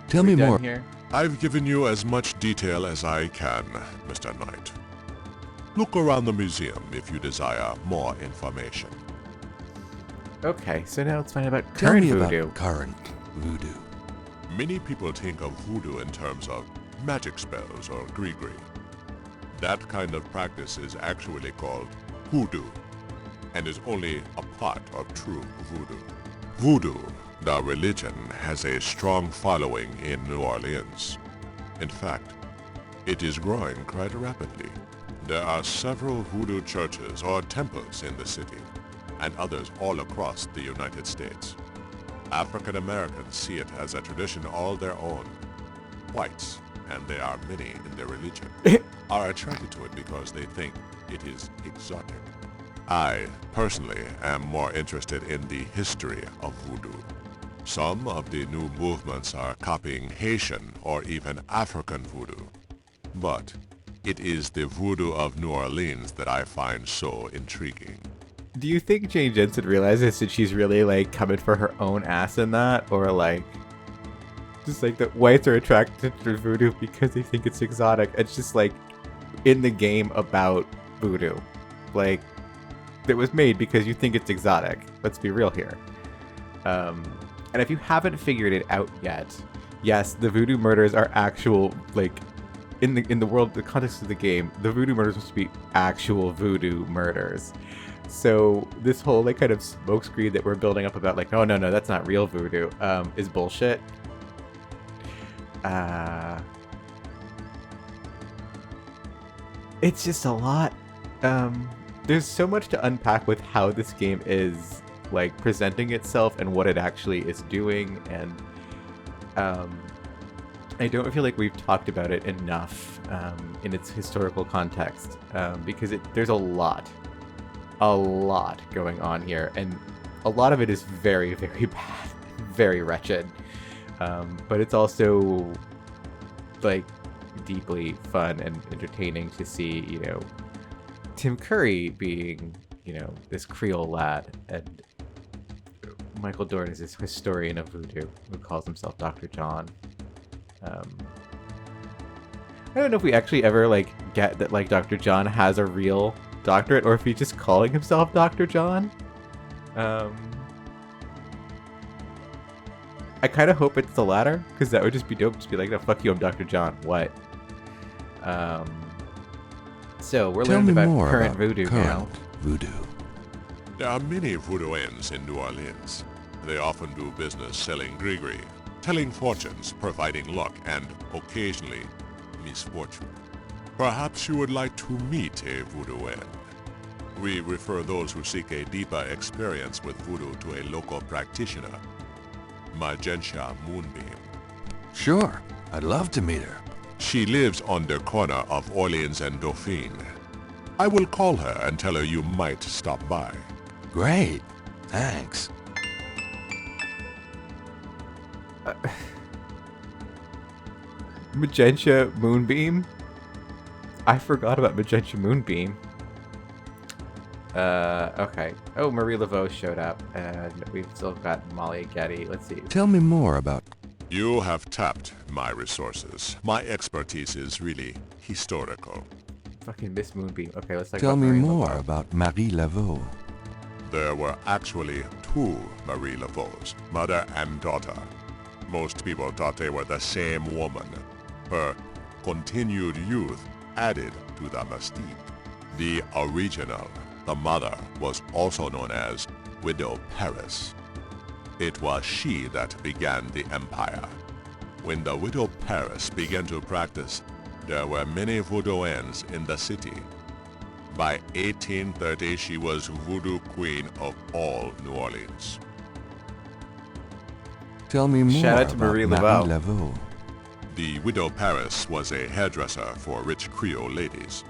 Speaker 4: Tell me more.
Speaker 1: Here?
Speaker 9: I've given you as much detail as I can, Mr. Knight. Look around the museum if you desire more information.
Speaker 1: Okay, so now let's find out about
Speaker 4: Tell
Speaker 1: current
Speaker 4: me
Speaker 1: voodoo.
Speaker 4: about current voodoo.
Speaker 9: Many people think of voodoo in terms of magic spells or gree-gree. That kind of practice is actually called hoodoo, and is only a part of true voodoo. Voodoo, the religion, has a strong following in New Orleans. In fact, it is growing quite rapidly. There are several voodoo churches or temples in the city, and others all across the United States. African Americans see it as a tradition all their own. Whites, and there are many in their religion, are attracted to it because they think it is exotic. I, personally, am more interested in the history of voodoo. Some of the new movements are copying Haitian or even African voodoo. But it is the voodoo of New Orleans that I find so intriguing.
Speaker 1: Do you think Jane Jensen realizes that she's really, like, coming for her own ass in that? Or, like, just, like, that whites are attracted to voodoo because they think it's exotic? It's just, like, in the game about voodoo. Like, that was made because you think it's exotic. Let's be real here. And if you haven't figured it out yet, yes, the Voodoo Murders are actual, like, in the world, the context of the game, the Voodoo Murders must be actual voodoo murders. So this whole, like, kind of smokescreen that we're building up about, like, oh, no, that's not real voodoo, is bullshit. It's just a lot. There's so much to unpack with how this game is, like, presenting itself and what it actually is doing, and I don't feel like we've talked about it enough in its historical context, because there's a lot going on here, and a lot of it is very, very bad, very wretched, but it's also, like, deeply fun and entertaining to see, you know, Tim Curry being, you know, this Creole lad, and Michael Dorn is this historian of voodoo who calls himself Dr. John. I don't know if we actually ever, like, get that, like, Dr. John has a real doctorate, or if he's just calling himself Dr. John. I kind of hope it's the latter, because that would just be dope. Just be like, no, fuck you, I'm Dr. John. What? So we're learning about current voodoo now.
Speaker 4: Voodoo.
Speaker 9: There are many voodooians in New Orleans. They often do business selling gree-gree, telling fortunes, providing luck, and occasionally misfortune. Perhaps you would like to meet a voodooan. We refer those who seek a deeper experience with voodoo to a local practitioner, Magenta Moonbeam.
Speaker 4: Sure, I'd love to meet her.
Speaker 9: She lives on the corner of Orleans and Dauphine. I will call her and tell her you might stop by.
Speaker 4: Great, thanks.
Speaker 1: Magenta Moonbeam? I forgot about Magenta Moonbeam. Okay. Oh, Marie Laveau showed up, and we've still got Molly Getty. Let's see.
Speaker 4: Tell me more about...
Speaker 9: You have tapped my resources. My expertise is really historical.
Speaker 1: Fucking Miss Moonbeam. Okay, let's talk
Speaker 4: Tell
Speaker 1: about
Speaker 4: me
Speaker 1: Marie
Speaker 4: more
Speaker 1: Laveau.
Speaker 4: about Marie Laveau.
Speaker 9: There were actually two Marie Laveaus, mother and daughter. Most people thought they were the same woman. Her continued youth added to the mystique. The original, the mother, was also known as Widow Paris. It was she that began the empire. When the Widow Paris began to practice, there were many voodooians in the city. By 1830, she was voodoo queen of all New Orleans.
Speaker 4: Tell me more
Speaker 1: Shout out to
Speaker 4: about
Speaker 1: Marie
Speaker 4: Marie
Speaker 1: Laveau.
Speaker 4: Laveau.
Speaker 9: The Widow Paris was a hairdresser for rich Creole ladies.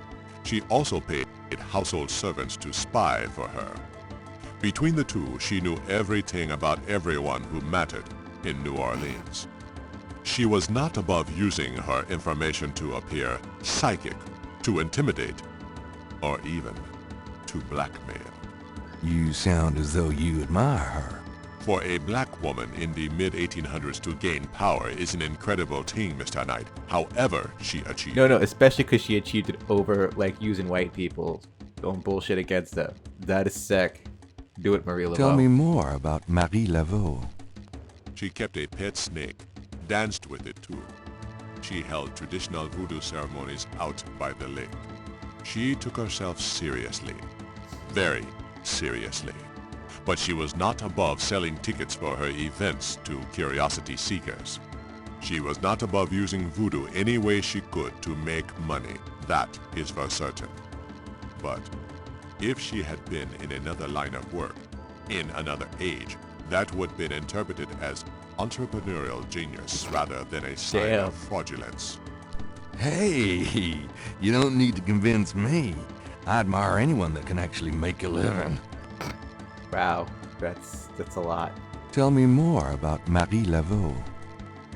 Speaker 9: She also paid household servants to spy for her. Between the two, she knew everything about everyone who mattered in New Orleans. She was not above using her information to appear psychic, to intimidate, or even to blackmail.
Speaker 4: You sound as though you admire her.
Speaker 9: For a black woman in the mid-1800s to gain power is an incredible thing, Mr. Knight. However, she achieved...
Speaker 1: No, especially because she achieved it over, like, using white people, going bullshit against them. That is sick. Do it, Marie Laveau.
Speaker 4: Tell me more about Marie Laveau.
Speaker 9: She kept a pet snake, danced with it too. She held traditional voodoo ceremonies out by the lake. She took herself seriously, very seriously. But she was not above selling tickets for her events to curiosity seekers. She was not above using voodoo any way she could to make money. That is for certain. But if she had been in another line of work, in another age, that would have been interpreted as entrepreneurial genius rather than a sign of fraudulence.
Speaker 4: Hey, you don't need to convince me. I admire anyone that can actually make a living.
Speaker 1: Wow, that's a lot.
Speaker 4: Tell me more about Marie Laveau.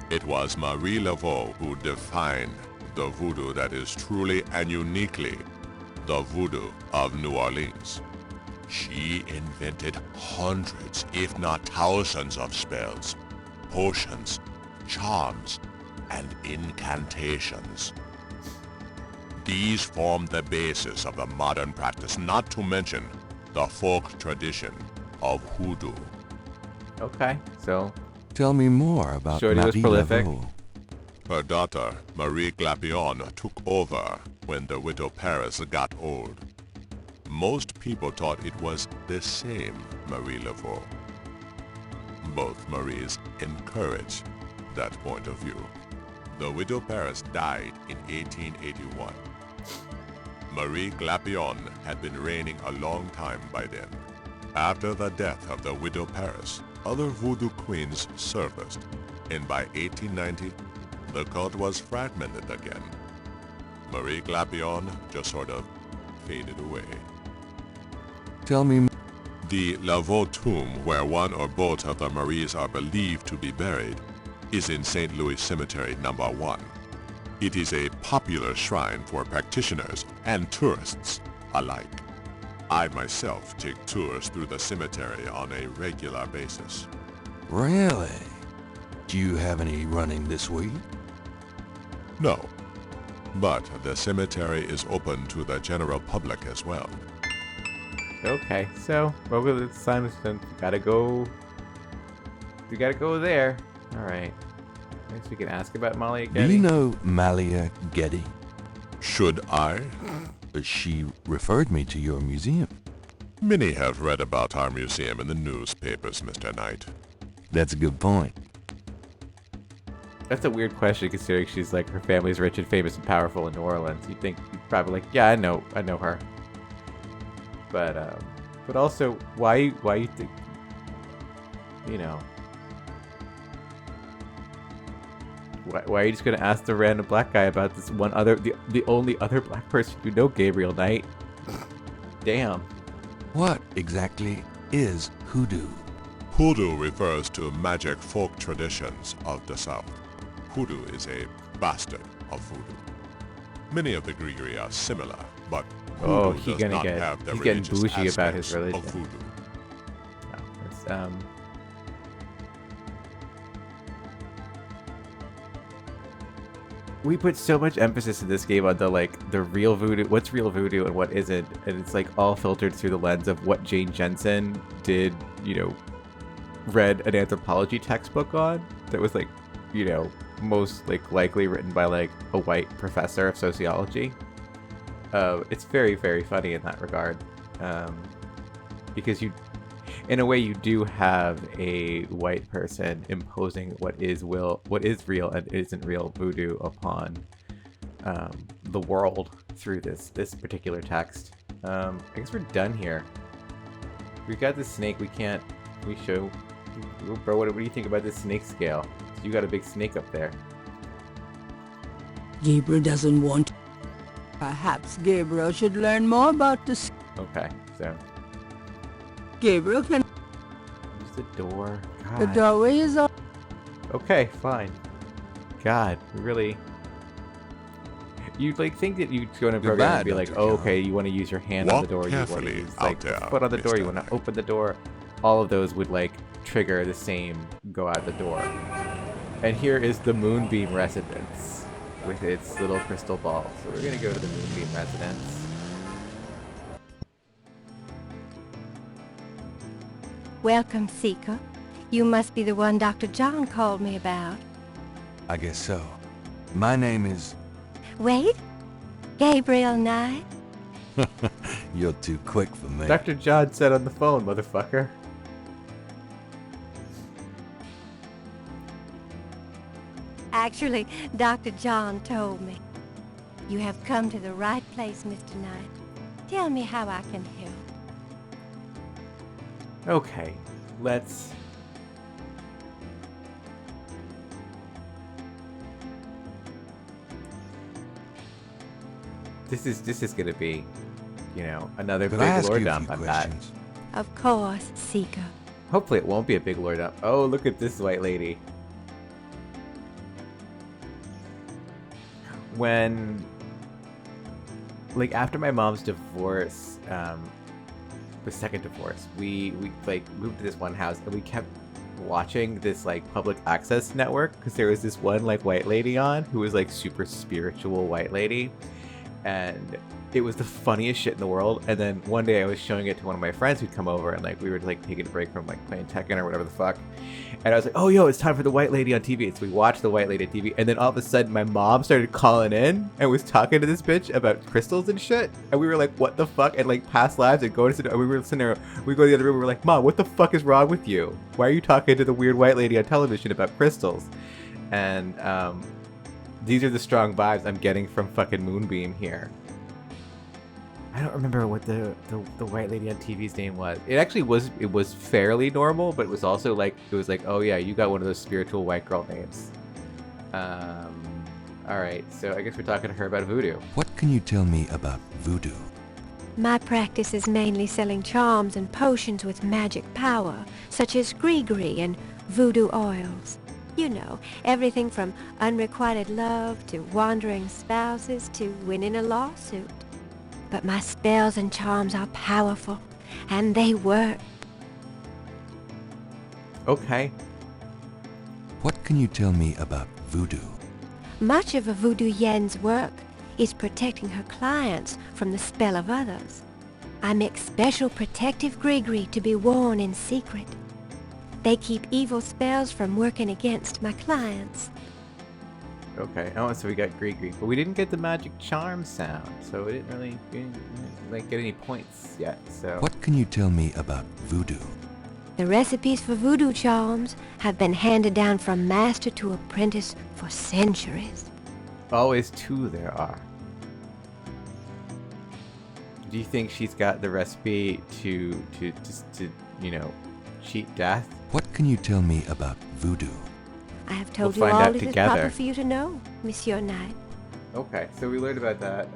Speaker 9: It was Marie Laveau who defined the voodoo that is truly and uniquely the voodoo of New Orleans. She invented hundreds, if not thousands of spells, potions, charms, and incantations. These form the basis of the modern practice, not to mention the folk tradition of hoodoo.
Speaker 1: Okay, so
Speaker 4: Tell me more about
Speaker 1: Shorty was
Speaker 4: Marie
Speaker 1: prolific.
Speaker 4: Laveau.
Speaker 9: Her daughter, Marie Glapion, took over when the widow Paris got old. Most people thought it was the same Marie Laveau. Both Maries encouraged that point of view. The widow Paris died in 1881. Marie Glapion had been reigning a long time by then. After the death of the widow Paris, other voodoo queens surfaced, and by 1890, the cult was fragmented again. Marie Glapion just sort of faded away.
Speaker 4: Tell me
Speaker 9: The Laveau tomb, where one or both of the Maries are believed to be buried, is in St. Louis Cemetery number 1. It is a popular shrine for practitioners and tourists alike. I myself take tours through the cemetery on a regular basis.
Speaker 4: Really? Do you have any running this week?
Speaker 9: No, but the cemetery is open to the general public as well.
Speaker 1: okay, so over the sun, gotta go. We gotta go there. All right. I guess we can ask about Malia
Speaker 4: Do
Speaker 1: Getty.
Speaker 4: you know Malia Getty?
Speaker 9: Should I?
Speaker 4: She referred me to your museum.
Speaker 9: Many have read about our museum in the newspapers, Mr. Knight.
Speaker 4: That's a good point.
Speaker 1: That's a weird question considering she's like her family's rich and famous and powerful in New Orleans. You'd think you'd probably like, yeah, I know her. But also, why you think, you know, why are you just gonna ask the random black guy about this one other, the only other black person you know, Gabriel Knight? Damn.
Speaker 4: What exactly is hoodoo?
Speaker 9: Hoodoo refers to magic folk traditions of the South. Hoodoo is a bastard of voodoo. Many of the Grigri are similar, but
Speaker 1: Oh,
Speaker 9: hoodoo does not have the
Speaker 1: he's getting
Speaker 9: religious
Speaker 1: bougie about his
Speaker 9: aspects
Speaker 1: religion.
Speaker 9: of voodoo.
Speaker 1: No, it's, we put so much emphasis in this game on the real voodoo, what's real voodoo and what isn't, and it's like all filtered through the lens of what Jane Jensen did, you know, read an anthropology textbook on that was like, you know, most likely written by like a white professor of sociology. It's very, very funny in that regard, because in a way, you do have a white person imposing what is real and isn't real voodoo upon the world through this particular text. I guess we're done here. We got the snake. Bro, what do you think about this snake scale? You got a big snake up there.
Speaker 2: Gabriel doesn't want. Perhaps Gabriel should learn more about this.
Speaker 1: Okay, so
Speaker 2: Gabriel can.
Speaker 1: use the door.
Speaker 2: The
Speaker 1: God.
Speaker 2: doorway is open.
Speaker 1: Okay, fine. God, really. You'd think that you'd go in a program and be like,
Speaker 4: Dr.
Speaker 1: oh,
Speaker 4: John.
Speaker 1: okay, you want to use your hand on the
Speaker 9: Walk
Speaker 1: door, you want to
Speaker 9: carefully
Speaker 1: use
Speaker 9: out
Speaker 1: the
Speaker 9: there,
Speaker 1: foot on the door, you
Speaker 9: Mr.
Speaker 1: want to
Speaker 9: Knight.
Speaker 1: open the door. All of those would trigger the same go out the door. And here is the Moonbeam Residence with its little crystal ball. So we're gonna go to the Moonbeam Residence.
Speaker 11: Welcome, Seeker. You must be the one Dr. John called me about.
Speaker 4: I guess so. My name is...
Speaker 11: Wait, Gabriel Knight?
Speaker 4: You're too quick for me.
Speaker 1: Dr. John said on the phone, motherfucker.
Speaker 11: Actually, Dr. John told me. You have come to the right place, Mr. Knight. Tell me how I can help.
Speaker 1: Okay, let's... This is gonna be you know, another
Speaker 4: Could I
Speaker 1: big
Speaker 4: ask
Speaker 1: lore
Speaker 4: you a
Speaker 1: dump
Speaker 4: few
Speaker 1: on that.
Speaker 4: questions?
Speaker 11: Of course, Seeker.
Speaker 1: Hopefully it won't be a big lore dump. Oh, look at this white lady. When, like, after my mom's divorce, the second divorce, we like moved to this one house and we kept watching this like public access network because there was this one like white lady on who was like super spiritual white lady, and it was the funniest shit in the world. And then one day I was showing it to one of my friends who'd come over, and like we were like taking a break from like playing Tekken or whatever the fuck, and I was like, oh yo, it's time for the white lady on TV. And so we watched the white lady on TV, and then all of a sudden my mom started calling in and was talking to this bitch about crystals and shit, and we were like, what the fuck? And like past lives and going to and we were sitting there, we go to the other room, we were like, Mom, what the fuck is wrong with you? Why are you talking to the weird white lady on television about crystals? And these are the strong vibes I'm getting from fucking Moonbeam here. I don't remember what the white lady on TV's name was. It actually was fairly normal, but it was also like, it was like, oh yeah, you got one of those spiritual white girl names. Alright, so I guess we're talking to her about voodoo.
Speaker 4: What can you tell me about voodoo?
Speaker 11: My practice is mainly selling charms and potions with magic power, such as gree-gree and voodoo oils. You know, everything from unrequited love to wandering spouses to winning a lawsuit. But my spells and charms are powerful, and they work.
Speaker 1: Okay.
Speaker 4: What can you tell me about voodoo?
Speaker 11: Much of a voodoo yen's work is protecting her clients from the spell of others. I make special protective gree-gree to be worn in secret. They keep evil spells from working against my clients.
Speaker 1: Okay. Oh, so we got gree-gree, but we didn't get the magic charm sound, so we didn't like get any points yet. So
Speaker 4: What can you tell me about voodoo?
Speaker 11: The recipes for voodoo charms have been handed down from master to apprentice for centuries.
Speaker 1: always two there are. Do you think she's got the recipe to you know, cheat death?
Speaker 4: What can you tell me about voodoo?
Speaker 11: I have told
Speaker 1: We'll
Speaker 11: you
Speaker 1: find
Speaker 11: all
Speaker 1: out
Speaker 11: it is
Speaker 1: together.
Speaker 11: proper for you to know, Monsieur Knight.
Speaker 1: Okay, so we learned about that.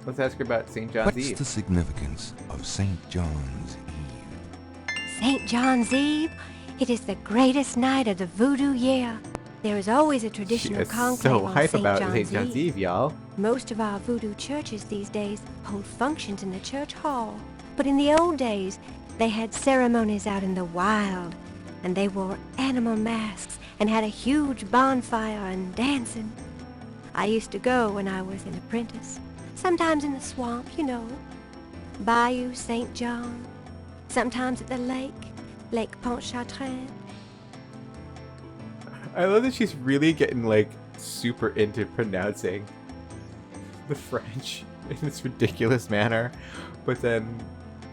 Speaker 1: Let's ask her about St. John's
Speaker 4: What's
Speaker 1: Eve.
Speaker 4: the significance of St. John's Eve?
Speaker 11: St. John's Eve? It is the greatest night of the voodoo year. There is always a
Speaker 1: She
Speaker 11: traditional
Speaker 1: is
Speaker 11: conclave
Speaker 1: so
Speaker 11: on
Speaker 1: hype
Speaker 11: St.
Speaker 1: about
Speaker 11: John's
Speaker 1: St. John's Eve, y'all.
Speaker 11: Most of our voodoo churches these days hold functions in the church hall. But in the old days, they had ceremonies out in the wild, and they wore animal masks and had a huge bonfire and dancing. I used to go when I was an apprentice. Sometimes in the swamp, you know. Bayou St. John. Sometimes at the lake, Lake Pontchartrain.
Speaker 1: I love that she's really getting like super into pronouncing the French in this ridiculous manner, but then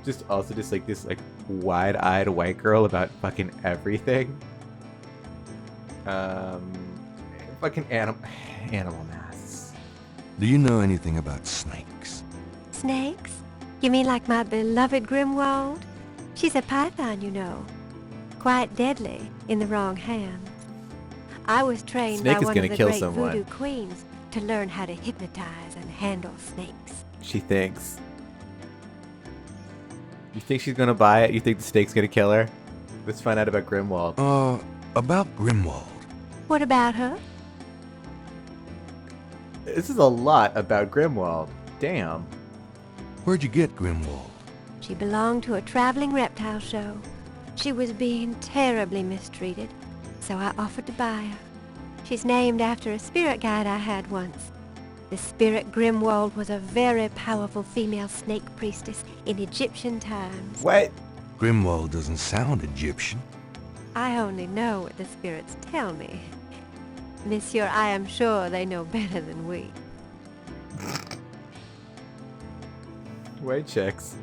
Speaker 1: just also just like this like wide-eyed white girl about fucking everything. Fucking animal masks.
Speaker 4: Do you know anything about snakes?
Speaker 11: Snakes? You mean like my beloved Grimwald? She's a python, you know. Quite deadly in the wrong hands. I was trained
Speaker 1: Snake
Speaker 11: by
Speaker 1: is
Speaker 11: one
Speaker 1: gonna
Speaker 11: of the
Speaker 1: kill
Speaker 11: great
Speaker 1: someone.
Speaker 11: voodoo queens to learn how to hypnotize and handle snakes.
Speaker 1: She thinks. You think she's gonna buy it? You think the snake's gonna kill her? Let's find out about Grimwald.
Speaker 4: About Grimwald.
Speaker 11: What about her?
Speaker 1: This is a lot about Grimwald. Damn.
Speaker 4: Where'd you get Grimwald?
Speaker 11: She belonged to a traveling reptile show. She was being terribly mistreated, so I offered to buy her. She's named after a spirit guide I had once. The spirit Grimwald was a very powerful female snake priestess in Egyptian times.
Speaker 1: What?
Speaker 4: Grimwald doesn't sound Egyptian.
Speaker 11: I only know what the spirits tell me. Monsieur, I am sure they know better than we.
Speaker 1: White chicks.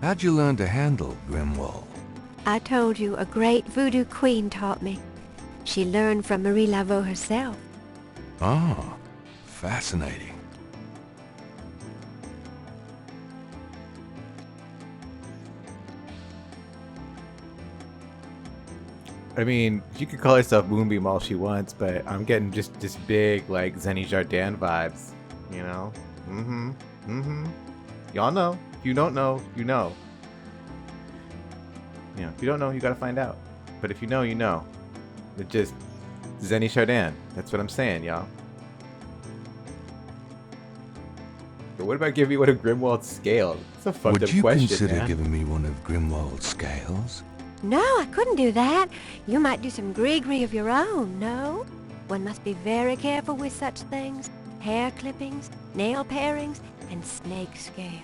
Speaker 4: How'd you learn to handle Grimwald?
Speaker 11: I told you a great voodoo queen taught me. She learned from Marie Laveau herself.
Speaker 4: Ah, fascinating.
Speaker 1: I mean, she could call herself Moonbeam all she wants, but I'm getting just this big, like, Zenny Jardin vibes, you know? Y'all know. If you don't know, you know. You know, if you don't know, you gotta find out. But if you know, you know. It just Zenny Chardin. That's what I'm saying, y'all. But what about giving me one of Grimwald's scales? It's a fucked up question,
Speaker 4: Would you consider
Speaker 1: man.
Speaker 4: giving me one of Grimwald's scales?
Speaker 11: No, I couldn't do that. You might do some griggery of your own, no? One must be very careful with such things. Hair clippings, nail parings, and snake scale.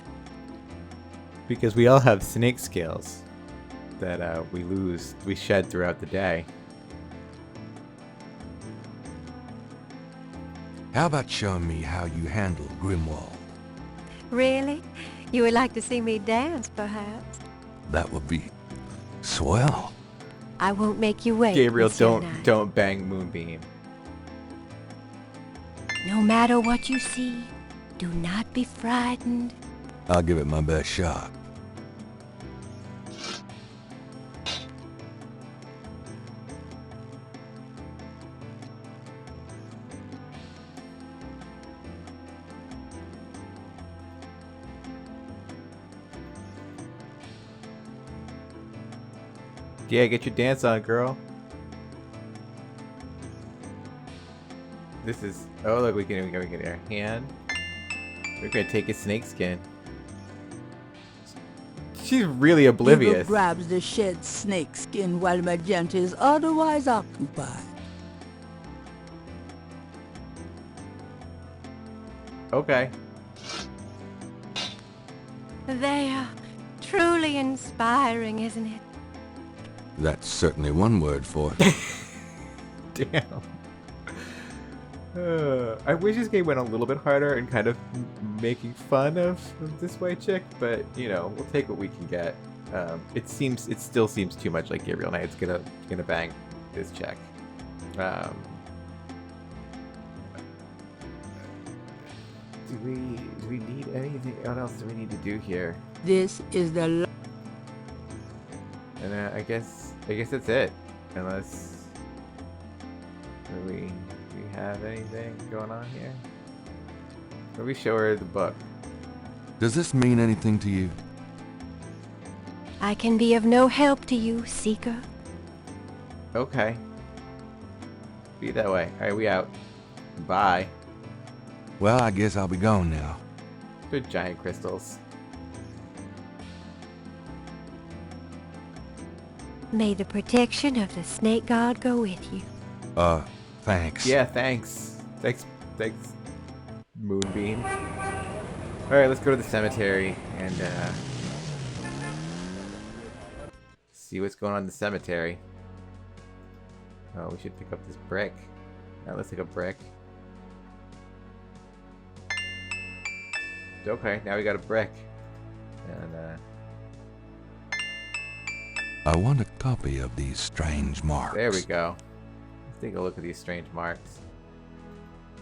Speaker 1: Because we all have snake scales that we shed throughout the day.
Speaker 4: How about showing me how you handle Grimwald?
Speaker 11: Really? You would like to see me dance, perhaps?
Speaker 4: That would be swell.
Speaker 11: I won't make you wait.
Speaker 1: Gabriel,
Speaker 11: Monsieur Knight.
Speaker 1: don't bang Moonbeam.
Speaker 11: No matter what you see, do not be frightened.
Speaker 4: I'll give it my best shot.
Speaker 1: Yeah, get your dance on, girl. This is... Oh, look, we can get our hand. We're gonna take his snake skin. She's really
Speaker 2: Eagle
Speaker 1: oblivious.
Speaker 2: grabs the shed snake skin while Magenta is otherwise occupied.
Speaker 1: Okay.
Speaker 11: They are truly inspiring, isn't it?
Speaker 4: That's certainly one word for it.
Speaker 1: Damn. I wish this game went a little bit harder and kind of making fun of this white chick, but you know, we'll take what we can get. It still seems too much like Gabriel Knight's gonna bang this chick. Do we need anything? What else do we need to do here?
Speaker 2: This is the
Speaker 1: And I guess that's it. Unless do we have anything going on here? Or we show her the book.
Speaker 4: Does this mean anything to you?
Speaker 11: I can be of no help to you, Seeker.
Speaker 1: Okay. Be that way. Alright, we out. Bye.
Speaker 4: Well, I guess I'll be gone now.
Speaker 1: They're giant crystals.
Speaker 11: May the protection of the snake god go with you.
Speaker 4: Thanks.
Speaker 1: Yeah, thanks. Thanks, Moonbeam. Alright, let's go to the cemetery and see what's going on in the cemetery. Oh, we should pick up this brick. Now let's take a brick. Okay, now we got a brick. And
Speaker 4: I want a copy of these strange marks.
Speaker 1: there we go. Let's take a look at these strange marks.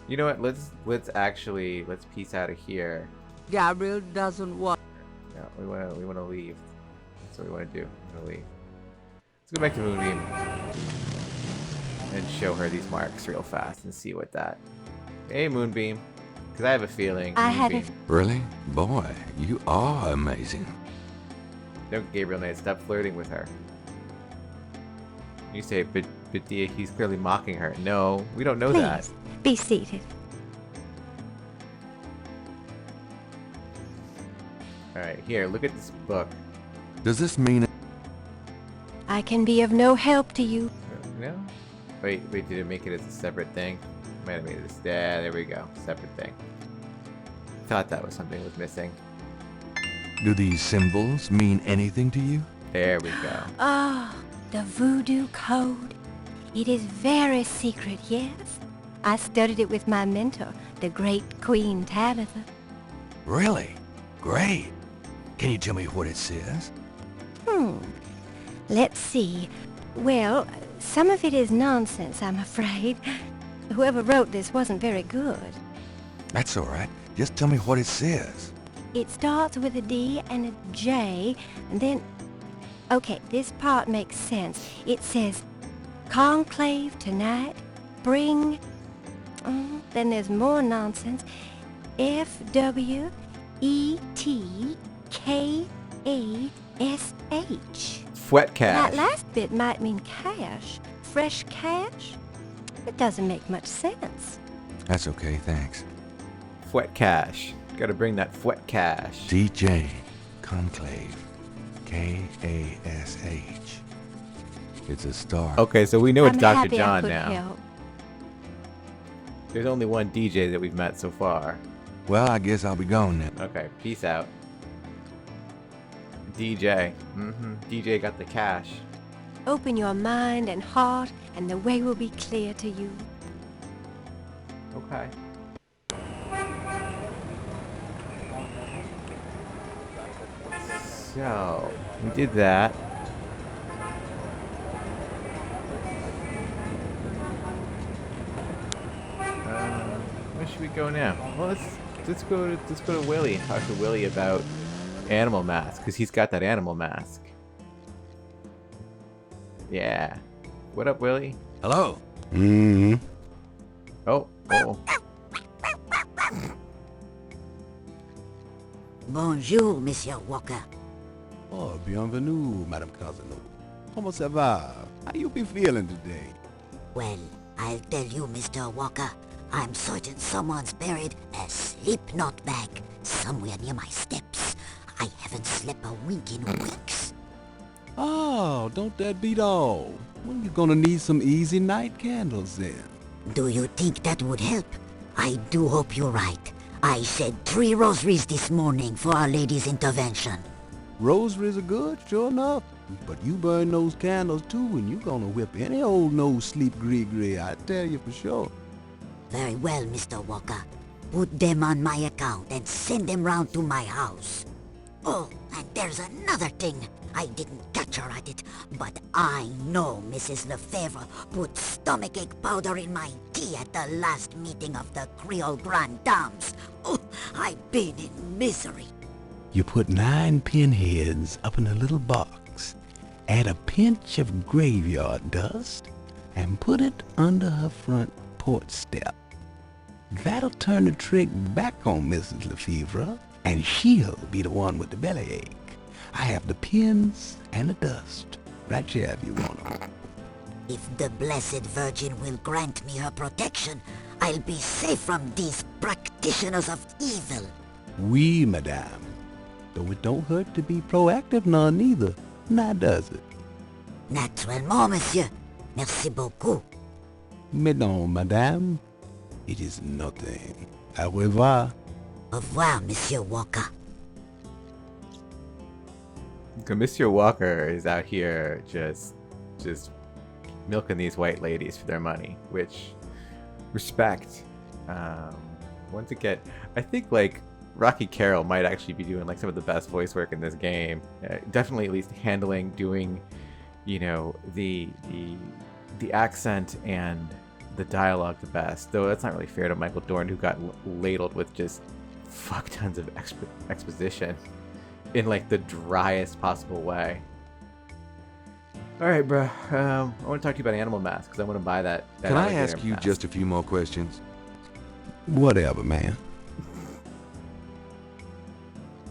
Speaker 1: You know what? Let's piece out of here.
Speaker 2: Gabriel doesn't want.
Speaker 1: No, we wanna leave. That's what we wanna do. We wanna leave. Let's go back to Moonbeam and show her these marks real fast and see what that. Hey, Moonbeam, because I have a feeling.
Speaker 11: I had a
Speaker 1: Moonbeam.
Speaker 4: Really? Boy, you are amazing.
Speaker 1: No, Gabriel Knight, stop flirting with her. You say, but dear, he's clearly mocking her. No, we don't know that.
Speaker 11: Please, be seated.
Speaker 1: Alright, here, look at this book.
Speaker 4: Does this mean...
Speaker 11: I can be of no help to you.
Speaker 1: No? Wait, did it make it as a separate thing? Might have made it a... Yeah, there we go. Separate thing. Thought that was something was missing.
Speaker 4: Do these symbols mean anything to you?
Speaker 1: There we go.
Speaker 11: Ah, the voodoo code. It is very secret, yes. I studied it with my mentor, the great Queen Tabitha.
Speaker 4: Really? Great. Can you tell me what it says?
Speaker 11: Let's see. Well, some of it is nonsense, I'm afraid. Whoever wrote this wasn't very good.
Speaker 4: That's all right. Just tell me what it says.
Speaker 11: It starts with a D and a J, and then... Okay, this part makes sense. It says, Conclave tonight. Bring... then there's more nonsense. FWETKASH.
Speaker 1: Fwet cash.
Speaker 11: That last bit might mean cash. Fresh cash? It doesn't make much sense.
Speaker 4: That's okay, thanks.
Speaker 1: Fwet cash. Gotta bring that fwet cash.
Speaker 4: DJ Conclave. K-A-S-H. It's a star.
Speaker 1: Okay, so we know it's
Speaker 11: I'm
Speaker 1: Dr.
Speaker 11: happy I
Speaker 1: John
Speaker 11: could
Speaker 1: now.
Speaker 11: help.
Speaker 1: There's only one DJ that we've met so far.
Speaker 4: Well, I guess I'll be gone then.
Speaker 1: Okay, peace out. DJ. DJ got the cash.
Speaker 11: Open your mind and heart, and the way will be clear to you.
Speaker 1: Okay. So, we did that. Where should we go now? Well, let's go to Willie and talk to Willie about animal mask, because he's got that animal mask. Yeah. What up, Willie?
Speaker 6: Hello.
Speaker 4: Mm-hmm.
Speaker 1: Oh.
Speaker 12: Bonjour, Monsieur Walker.
Speaker 13: Oh, bienvenue, Madame Casino. Comment ça va? How you be feeling today?
Speaker 12: Well, I'll tell you, Mr. Walker. I'm certain someone's buried a slip-knot bag somewhere near my steps. I haven't slept a wink in weeks.
Speaker 13: Oh, don't that beat all? Well, you're gonna need some easy night candles then.
Speaker 12: Do you think that would help? I do hope you're right. I shed 3 rosaries this morning for Our Lady's intervention.
Speaker 13: Rosaries are good, sure enough. But you burn those candles too, and you're gonna whip any old no-sleep gree-gree, I tell you for sure.
Speaker 12: Very well, Mr. Walker. Put them on my account and send them round to my house. Oh, and there's another thing. I didn't catch her at it, but I know Mrs. Lefebvre put stomachache powder in my tea at the last meeting of the Creole Grand Dames. Oh, I've been in misery.
Speaker 13: You put 9 pinheads up in a little box, add a pinch of graveyard dust, and put it under her front porch step. That'll turn the trick back on Mrs. Lefebvre, and she'll be the one with the bellyache. I have the pins and the dust right here if you want them.
Speaker 12: If the Blessed Virgin will grant me her protection, I'll be safe from these practitioners of evil.
Speaker 13: Oui, madame. Though it don't hurt to be proactive none neither, now does it?
Speaker 12: Naturellement, monsieur. Merci beaucoup.
Speaker 13: Mais non, madame. It is nothing. Au revoir.
Speaker 12: Au revoir, Monsieur Walker.
Speaker 1: Monsieur Walker is out here just milking these white ladies for their money, which respect. Once again, I think like Rocky Carroll might actually be doing like some of the best voice work in this game. Definitely at least doing, you know, the accent and the dialogue the best. Though that's not really fair to Michael Dorn, who got ladled with just fuck tons of exposition in like the driest possible way. All right, bro. I want to talk to you about Animal Mask because I want to buy that.
Speaker 4: Can I ask you just a few more questions?
Speaker 13: Whatever, man.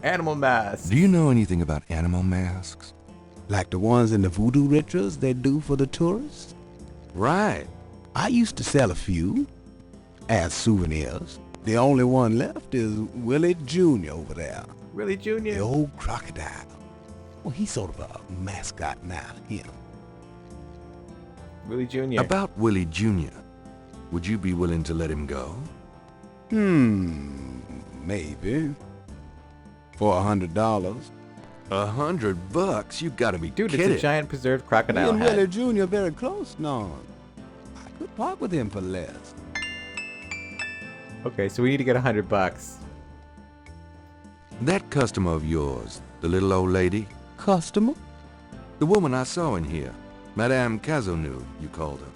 Speaker 1: Animal Mask.
Speaker 4: Do you know anything about animal masks?
Speaker 13: Like the ones in the voodoo rituals they do for the tourists?
Speaker 4: Right.
Speaker 13: I used to sell a few as souvenirs. The only one left is Willie Jr. over there.
Speaker 1: Willie Jr.?
Speaker 13: The old crocodile. Well, he's sort of a mascot now, him.
Speaker 1: Willie Jr.
Speaker 4: About Willie Jr., would you be willing to let him go?
Speaker 13: Maybe. For $100.
Speaker 4: $100? You gotta be
Speaker 1: Dude,
Speaker 4: kidding.
Speaker 1: it's a giant preserved crocodile
Speaker 13: Me and
Speaker 1: head.
Speaker 13: Willie Jr. very close now. I could part with him for less.
Speaker 1: Okay, so we need to get $100.
Speaker 4: That customer of yours, the little old lady?
Speaker 13: Customer?
Speaker 4: The woman I saw in here. Madame Cazeneuve, you called her.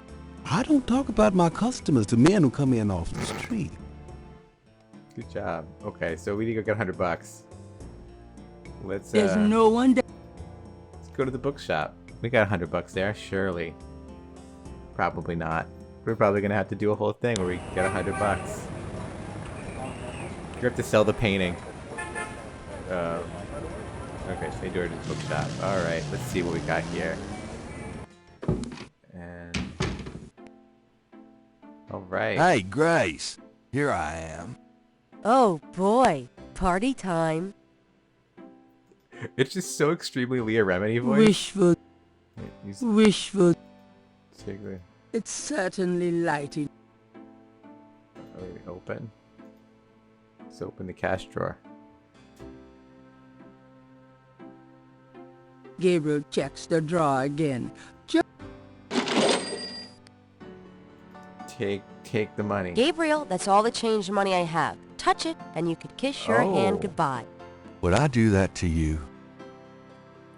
Speaker 13: I don't talk about my customers to men who come in off the street.
Speaker 1: Good job. Okay, so we need to go get $100. Let's
Speaker 2: There's no one
Speaker 1: let's go to the bookshop. We got $100 there, surely. Probably not. We're probably gonna have to do a whole thing where we get $100. You have to sell the painting. Okay, St. George's Bookshop. Alright, let's see what we got here. And... Alright.
Speaker 4: Hey, Grace. Here I am.
Speaker 14: Oh boy, party time.
Speaker 1: It's just so extremely Leah Remini voice.
Speaker 2: Wishful. Wishful.
Speaker 1: Particularly.
Speaker 2: It's certainly lighting.
Speaker 1: Open. Let's open the cash drawer.
Speaker 2: Gabriel checks the drawer again.
Speaker 1: Take the money.
Speaker 14: Gabriel, that's all the change money I have. Touch it, and you could kiss your hand goodbye.
Speaker 4: Would I do that to you?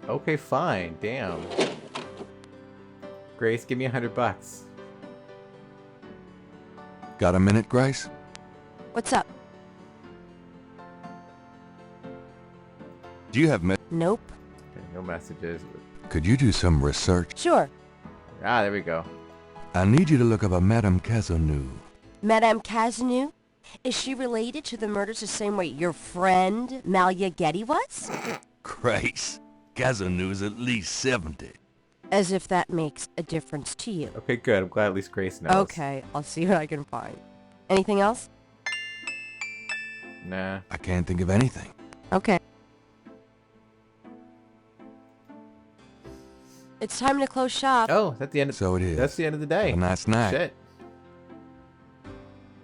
Speaker 1: Okay, fine. Damn. Grace, give me $100.
Speaker 4: Got a minute, Grace?
Speaker 14: What's up?
Speaker 4: Do you have
Speaker 14: Nope.
Speaker 1: Okay, no messages.
Speaker 4: Could you do some research?
Speaker 14: Sure.
Speaker 1: Ah, there we go.
Speaker 4: I need you to look up a Madame Cazeneuve.
Speaker 14: Madame Cazeneuve? Is she related to the murders the same way your friend Malia Getty was?
Speaker 4: Grace, Cazeneuve's at least 70.
Speaker 14: As if that makes a difference to you.
Speaker 1: Okay, good. I'm glad at least Grace knows.
Speaker 14: Okay, I'll see what I can find. Anything else?
Speaker 1: Nah.
Speaker 4: I can't think of anything.
Speaker 14: Okay. It's time to close shop.
Speaker 1: Oh, that's the end of
Speaker 4: So it is.
Speaker 1: That's the end of the day.
Speaker 4: Have a nice night.
Speaker 1: Shit.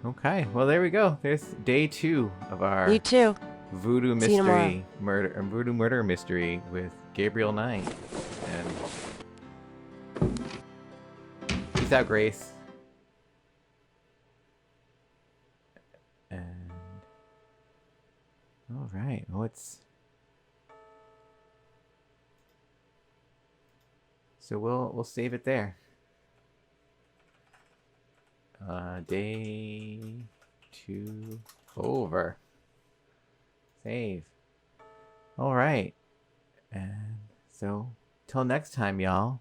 Speaker 1: Okay, well there we go. There's day 2 of our
Speaker 14: You too.
Speaker 1: Voodoo
Speaker 14: See you tomorrow.
Speaker 1: mystery Voodoo murder mystery with Gabriel Knight. And peace out, Grace. And all right. Oh, it's so we'll save it there. Day 2 over. Save. All right. And so till next time, y'all.